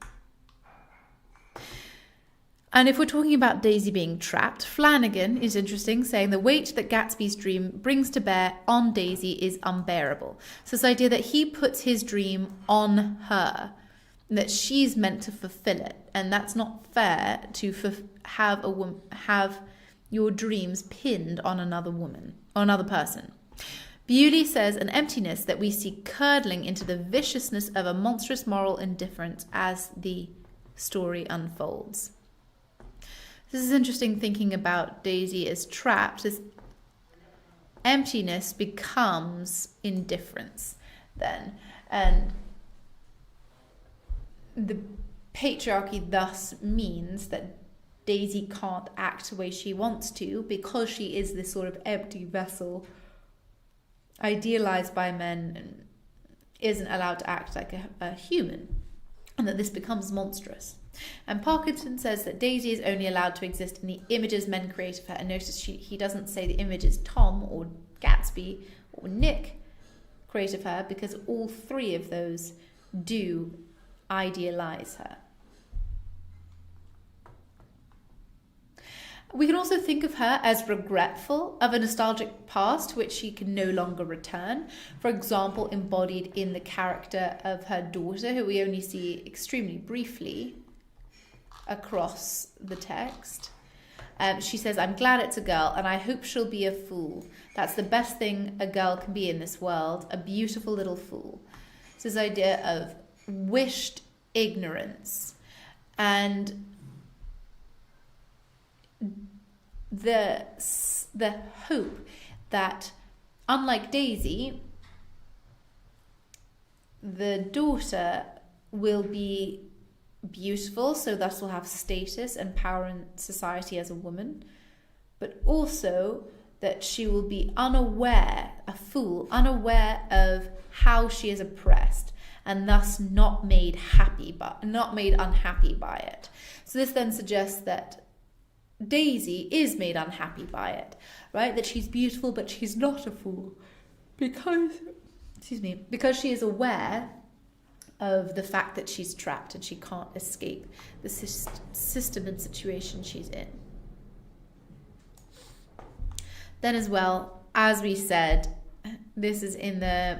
And if we're talking about Daisy being trapped, Flanagan is interesting, saying the weight that Gatsby's dream brings to bear on Daisy is unbearable. So this idea that he puts his dream on her, that she's meant to fulfill it, and that's not fair to have your dreams pinned on another woman or another person. Bewley says an emptiness that we see curdling into the viciousness of a monstrous moral indifference as the story unfolds. This is interesting, thinking about Daisy as trapped. This emptiness becomes indifference then. And the patriarchy thus means that Daisy can't act the way she wants to because she is this sort of empty vessel, idealized by men, and isn't allowed to act like a human, and that this becomes monstrous. And Parkinson says that Daisy is only allowed to exist in the images men create of her. And notice he doesn't say the images Tom or Gatsby or Nick create of her, because all three of those do idealize her. We can also think of her as regretful of a nostalgic past to which she can no longer return. For example, embodied in the character of her daughter, who we only see extremely briefly across the text. She says, "I'm glad it's a girl, and I hope she'll be a fool. That's the best thing a girl can be in this world, a beautiful little fool." It's this idea of wished ignorance and the hope that, unlike Daisy, the daughter will be beautiful, so thus will have status and power in society as a woman, but also that she will be unaware, a fool, unaware of how she is oppressed, and thus not made unhappy by it. So this then suggests that Daisy is made unhappy by it, right? That she's beautiful, but she's not a fool because she is aware of the fact that she's trapped and she can't escape the system and situation she's in. Then as well, as we said, this is in the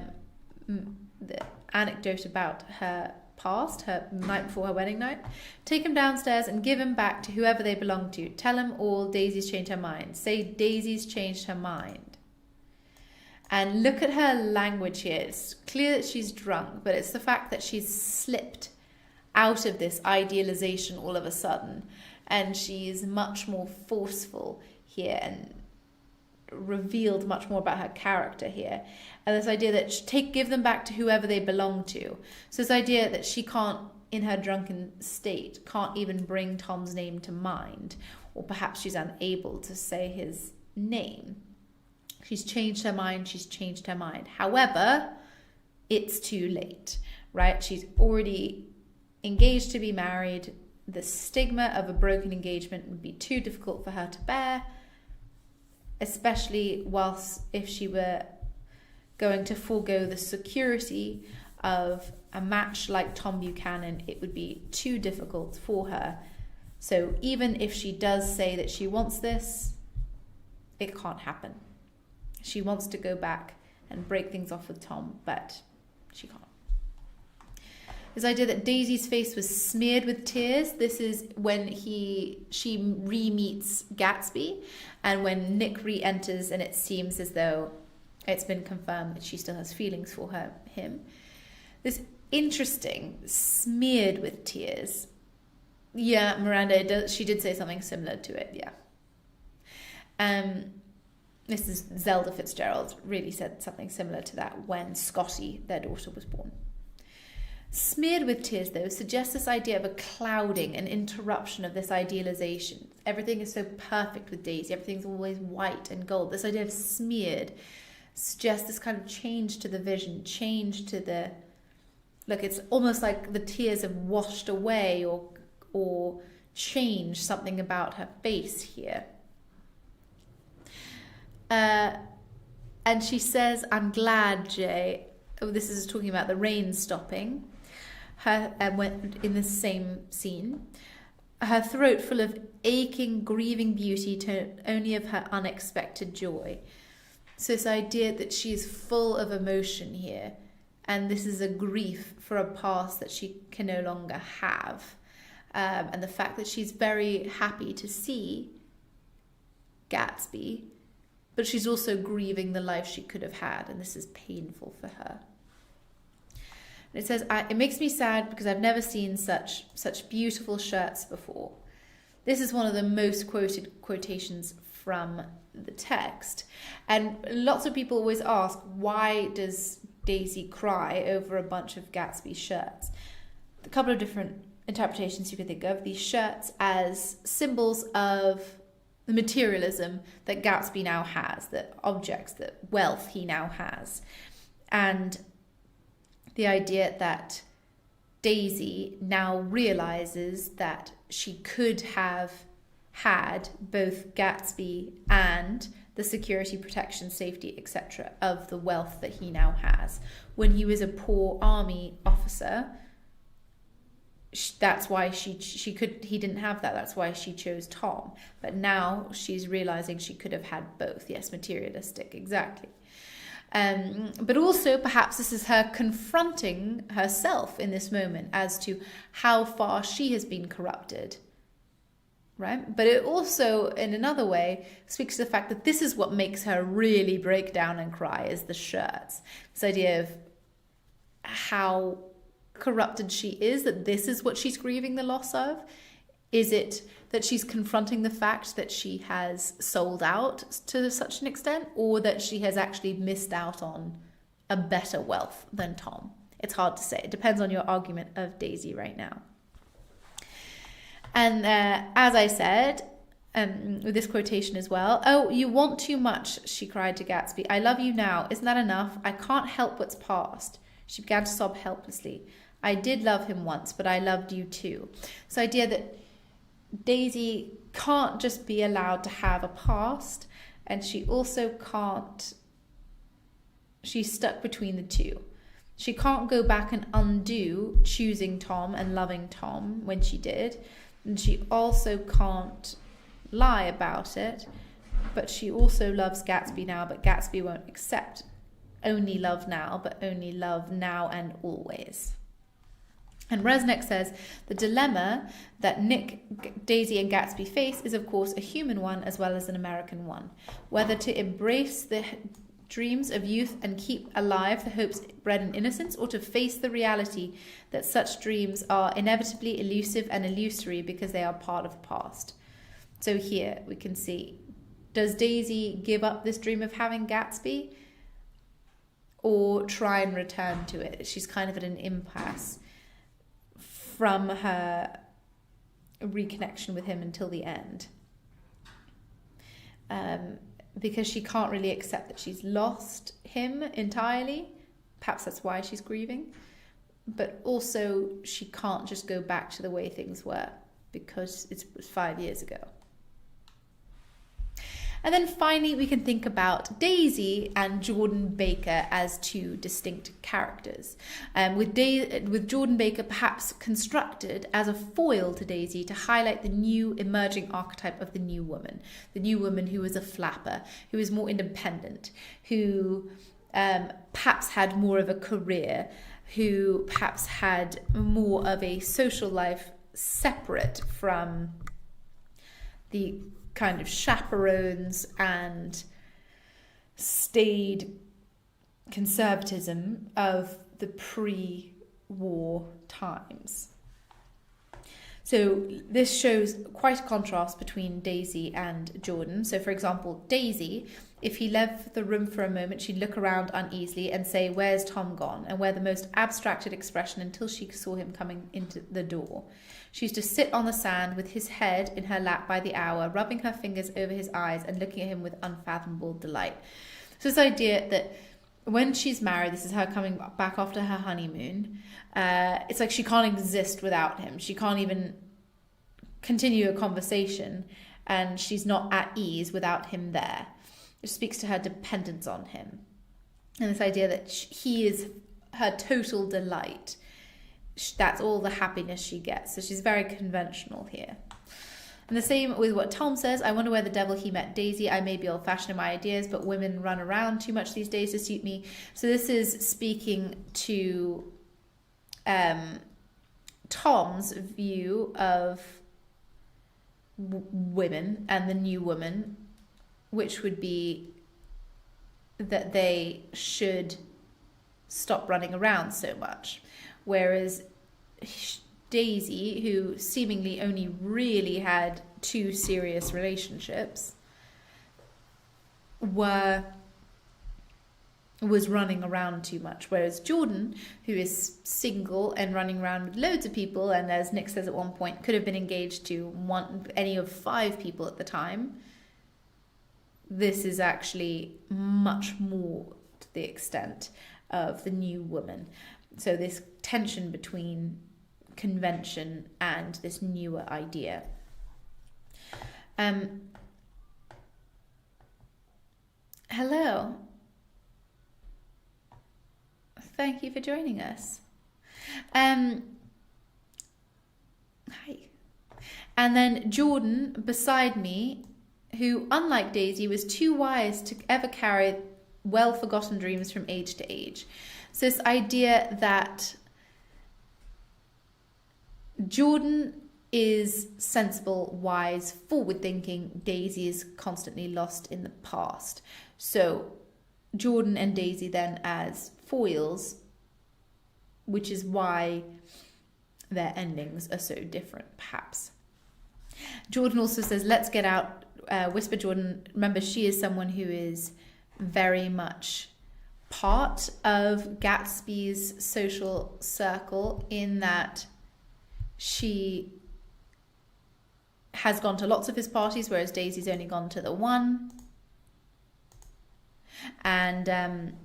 anecdote about her past, her night before her wedding night. "Take him downstairs and give him back to whoever they belong to. Tell him all Daisy's changed her mind. Say Daisy's changed her mind." And look at her language here. It's clear that she's drunk, but it's the fact that she's slipped out of this idealization all of a sudden. And she's much more forceful here and revealed much more about her character here. And this idea that give them back to whoever they belong to. So this idea that she can't, in her drunken state, can't even bring Tom's name to mind. Or perhaps she's unable to say his name. She's changed her mind. However, it's too late, right? She's already engaged to be married. The stigma of a broken engagement would be too difficult for her to bear, especially if she were going to forego the security of a match like Tom Buchanan. It would be too difficult for her. So even if she does say that she wants this, it can't happen. She wants to go back and break things off with Tom, but she can't. This idea that Daisy's face was smeared with tears, this is when she re-meets Gatsby, and when Nick re-enters, and it seems as though it's been confirmed that she still has feelings for him. This Interesting. Smeared with tears. Yeah, Miranda, she did say something similar to it, yeah. This is Zelda Fitzgerald, really said something similar to that when Scotty, their daughter, was born. Smeared with tears, though, suggests this idea of a clouding, an interruption of this idealization. Everything is so perfect with Daisy. Everything's always white and gold. This idea of smeared suggests this kind of change to the vision, change to the... Look, it's almost like the tears have washed away or changed something about her face here. And she says, I'm glad, Jay. Oh, this is talking about the rain stopping. Went in the same scene. Her throat full of aching, grieving beauty to only of her unexpected joy. So this idea that she is full of emotion here, and this is a grief for a past that she can no longer have. And the fact that she's very happy to see Gatsby, but she's also grieving the life she could have had, and this is painful for her. And it says, it makes me sad because I've never seen such beautiful shirts before. This is one of the most quoted quotations from the text. And lots of people always ask, why does Daisy cry over a bunch of Gatsby shirts? A couple of different interpretations you could think of. These shirts as symbols of the materialism that Gatsby now has, the objects, the wealth he now has. And the idea that Daisy now realizes that she could have had both Gatsby and the security, protection, safety, etc. of the wealth that he now has. When he was a poor army officer, that's why he didn't have that. That's why she chose Tom. But now she's realizing she could have had both. Yes, materialistic, exactly. But also perhaps this is her confronting herself in this moment as to how far she has been corrupted, right? But it also, in another way, speaks to the fact that this is what makes her really break down and cry, is the shirts. This idea of how corrupted she is, that this is what she's grieving the loss of. Is it that she's confronting the fact that she has sold out to such an extent, or that she has actually missed out on a better wealth than Tom? It's hard to say. It depends on your argument of Daisy right now. And as I said, with this quotation as well, oh, you want too much, she cried to Gatsby. I love you now. Isn't that enough? I can't help what's past. She began to sob helplessly. I did love him once, but I loved you too. This idea that Daisy can't just be allowed to have a past, and she also can't, she's stuck between the two. She can't go back and undo choosing Tom and loving Tom when she did, and she also can't lie about it, but she also loves Gatsby now, but Gatsby won't accept only love now, but only love now and always. And Resnick says, the dilemma that Nick, Daisy and Gatsby face is, of course, a human one as well as an American one. Whether to embrace the dreams of youth and keep alive the hopes bred in innocence, or to face the reality that such dreams are inevitably elusive and illusory because they are part of the past. So here we can see, does Daisy give up this dream of having Gatsby, or try and return to it? She's kind of at an impasse from her reconnection with him until the end. Because she can't really accept that she's lost him entirely. Perhaps that's why she's grieving. But also she can't just go back to the way things were because it was 5 years ago. And then finally, we can think about Daisy and Jordan Baker as two distinct characters. With Jordan Baker perhaps constructed as a foil to Daisy to highlight the new emerging archetype of the new woman who was a flapper, who was more independent, who perhaps had more of a career, who perhaps had more of a social life separate from the kind of chaperones and staid conservatism of the war times. So this shows quite a contrast between Daisy and Jordan. So for example, Daisy, if he left the room for a moment, she'd look around uneasily and say, "Where's Tom gone?" and wear the most abstracted expression until she saw him coming into the door. She used to sit on the sand with his head in her lap by the hour, rubbing her fingers over his eyes and looking at him with unfathomable delight. So this idea that when she's married, this is her coming back after her honeymoon, it's like she can't exist without him. She can't even continue a conversation, and she's not at ease without him there. It speaks to her dependence on him. And this idea that he is her total delight. That's all the happiness she gets. So she's very conventional here. And the same with what Tom says, "I wonder where the devil he met Daisy. I may be old-fashioned in my ideas, but women run around too much these days to suit me." So this is speaking to Tom's view of women and the new woman, which would be that they should stop running around so much. Whereas Daisy, who seemingly only really had 2 serious relationships, was running around too much. Whereas Jordan, who is single and running around with loads of people, and as Nick says at one point, could have been engaged to any of 5 people at the time, this is actually much more to the extent of the new woman. So this tension between convention and this newer idea. Hello. Thank you for joining us. Hi. And then Jordan beside me, who, unlike Daisy, was too wise to ever carry well-forgotten dreams from age to age. So this idea that Jordan is sensible, wise, forward-thinking. Daisy is constantly lost in the past. So Jordan and Daisy then as foils, which is why their endings are so different, perhaps. Jordan also says, "Let's get out." Whisper Jordan. Remember, she is someone who is very much part of Gatsby's social circle, in that she has gone to lots of his parties, whereas Daisy's only gone to the one. And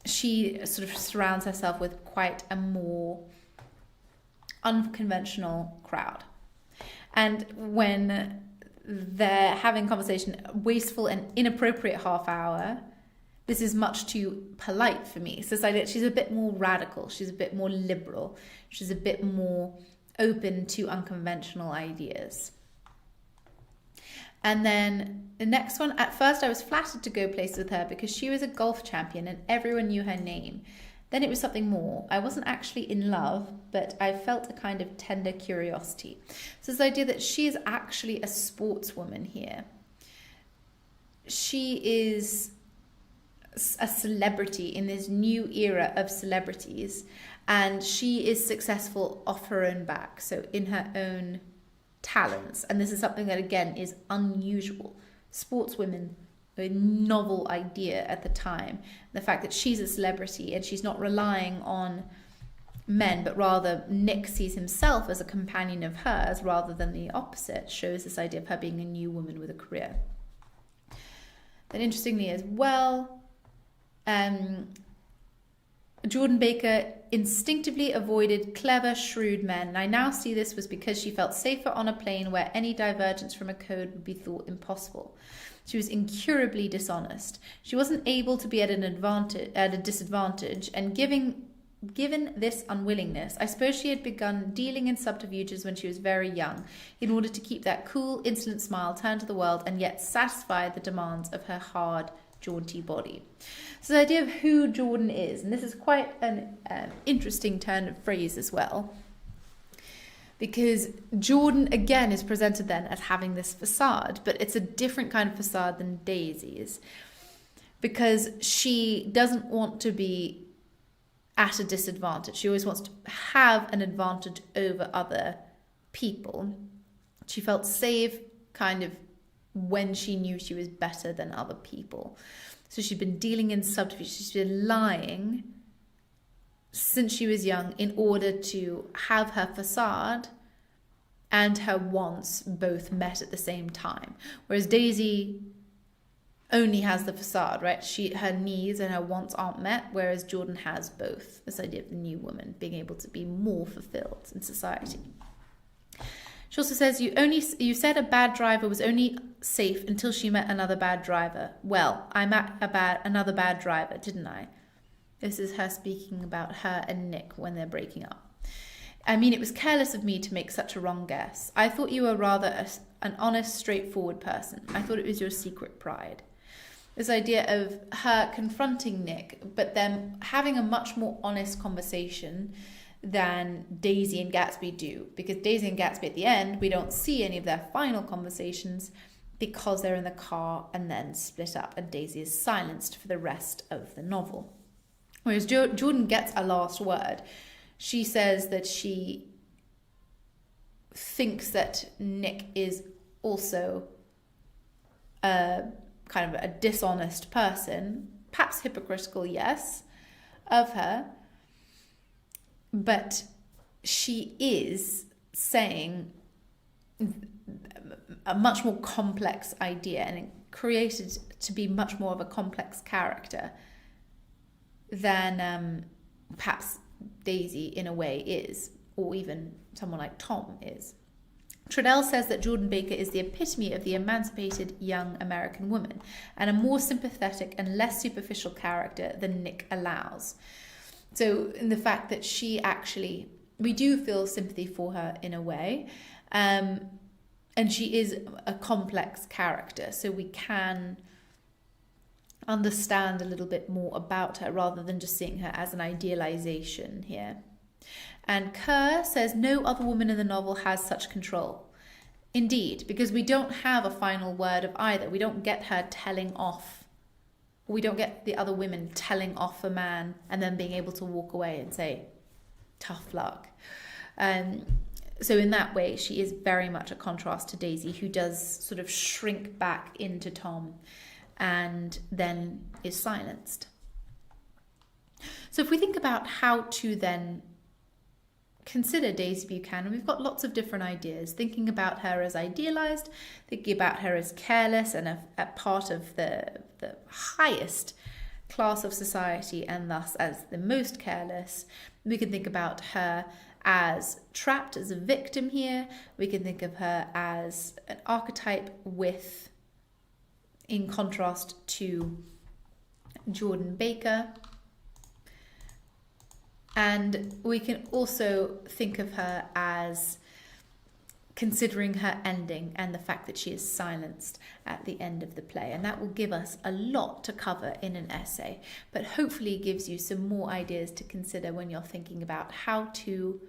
she sort of surrounds herself with quite a more unconventional crowd. And when they're having conversation, wasteful and inappropriate half hour, this is much too polite for me. So she's a bit more radical. She's a bit more liberal. She's a bit more open to unconventional ideas. And then the next one, at first I was flattered to go places with her because she was a golf champion and everyone knew her name. Then it was something more. I wasn't actually in love, but I felt a kind of tender curiosity. So this idea that she is actually a sportswoman here. She is a celebrity in this new era of celebrities, and she is successful off her own back, so in her own talents. And this is something that, again, is unusual. Sportswomen, a novel idea at the time. The fact that she's a celebrity and she's not relying on men, but rather Nick sees himself as a companion of hers rather than the opposite, shows this idea of her being a new woman with a career. Then interestingly as well, Jordan Baker instinctively avoided clever, shrewd men, and I now see this was because she felt safer on a plane where any divergence from a code would be thought impossible. She was incurably dishonest. She wasn't able to be at a disadvantage, and given this unwillingness, I suppose she had begun dealing in subterfuges when she was very young, in order to keep that cool, insolent smile turned to the world and yet satisfy the demands of her hard, jaunty body. So the idea of who Jordan is, and this is quite an interesting turn of phrase as well, because Jordan again is presented then as having this facade, but it's a different kind of facade than Daisy's, because she doesn't want to be at a disadvantage. She always wants to have an advantage over other people. She felt safe kind of when she knew she was better than other people. So she'd been dealing in subterfuge. She's been lying since she was young in order to have her facade and her wants both met at the same time. Whereas Daisy only has the facade, right? Her needs and her wants aren't met, whereas Jordan has both. This idea of the new woman being able to be more fulfilled in society. She also says, you said a bad driver was only safe until she met another bad driver. Well, I met another bad driver, didn't I? This is her speaking about her and Nick when they're breaking up. I mean, it was careless of me to make such a wrong guess. I thought you were rather an honest, straightforward person. I thought it was your secret pride. This idea of her confronting Nick, but then having a much more honest conversation than Daisy and Gatsby do. Because Daisy and Gatsby at the end, we don't see any of their final conversations because they're in the car and then split up, and Daisy is silenced for the rest of the novel. Whereas Jordan gets a last word. She says that she thinks that Nick is also a kind of a dishonest person, perhaps hypocritical, yes, of her, but she is saying a much more complex idea and created to be much more of a complex character than perhaps Daisy in a way is, or even someone like Tom is. Treadell says that Jordan Baker is the epitome of the emancipated young American woman and a more sympathetic and less superficial character than Nick allows. So in the fact that we do feel sympathy for her in a way, and she is a complex character, so we can understand a little bit more about her rather than just seeing her as an idealization here. And Kerr says no other woman in the novel has such control. Indeed, because we don't have a final word of either. We don't get her telling off. We don't get the other women telling off a man and then being able to walk away and say, tough luck. So in that way, she is very much a contrast to Daisy, who does sort of shrink back into Tom and then is silenced. So if we think about how to then consider Daisy Buchanan, we've got lots of different ideas. Thinking about her as idealized, thinking about her as careless and a part of the highest class of society and thus as the most careless. We can think about her as trapped as a victim here. We can think of her as an archetype in contrast to Jordan Baker. And we can also think of her as considering her ending and the fact that she is silenced at the end of the play. And that will give us a lot to cover in an essay, but hopefully gives you some more ideas to consider when you're thinking about how to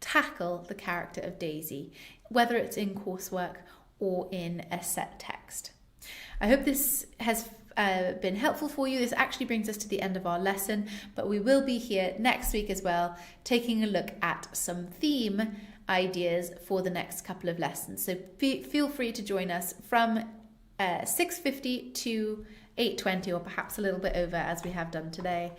tackle the character of Daisy, whether it's in coursework or in a set text. I hope this has been helpful for you. This actually brings us to the end of our lesson, but we will be here next week as well, taking a look at some theme ideas for the next couple of lessons. So feel free to join us from 6:50 to 8:20, or perhaps a little bit over as we have done today,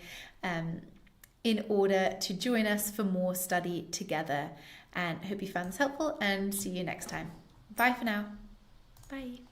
in order to join us for more study together. And I hope you found this helpful, and see you next time. Bye for now. Bye.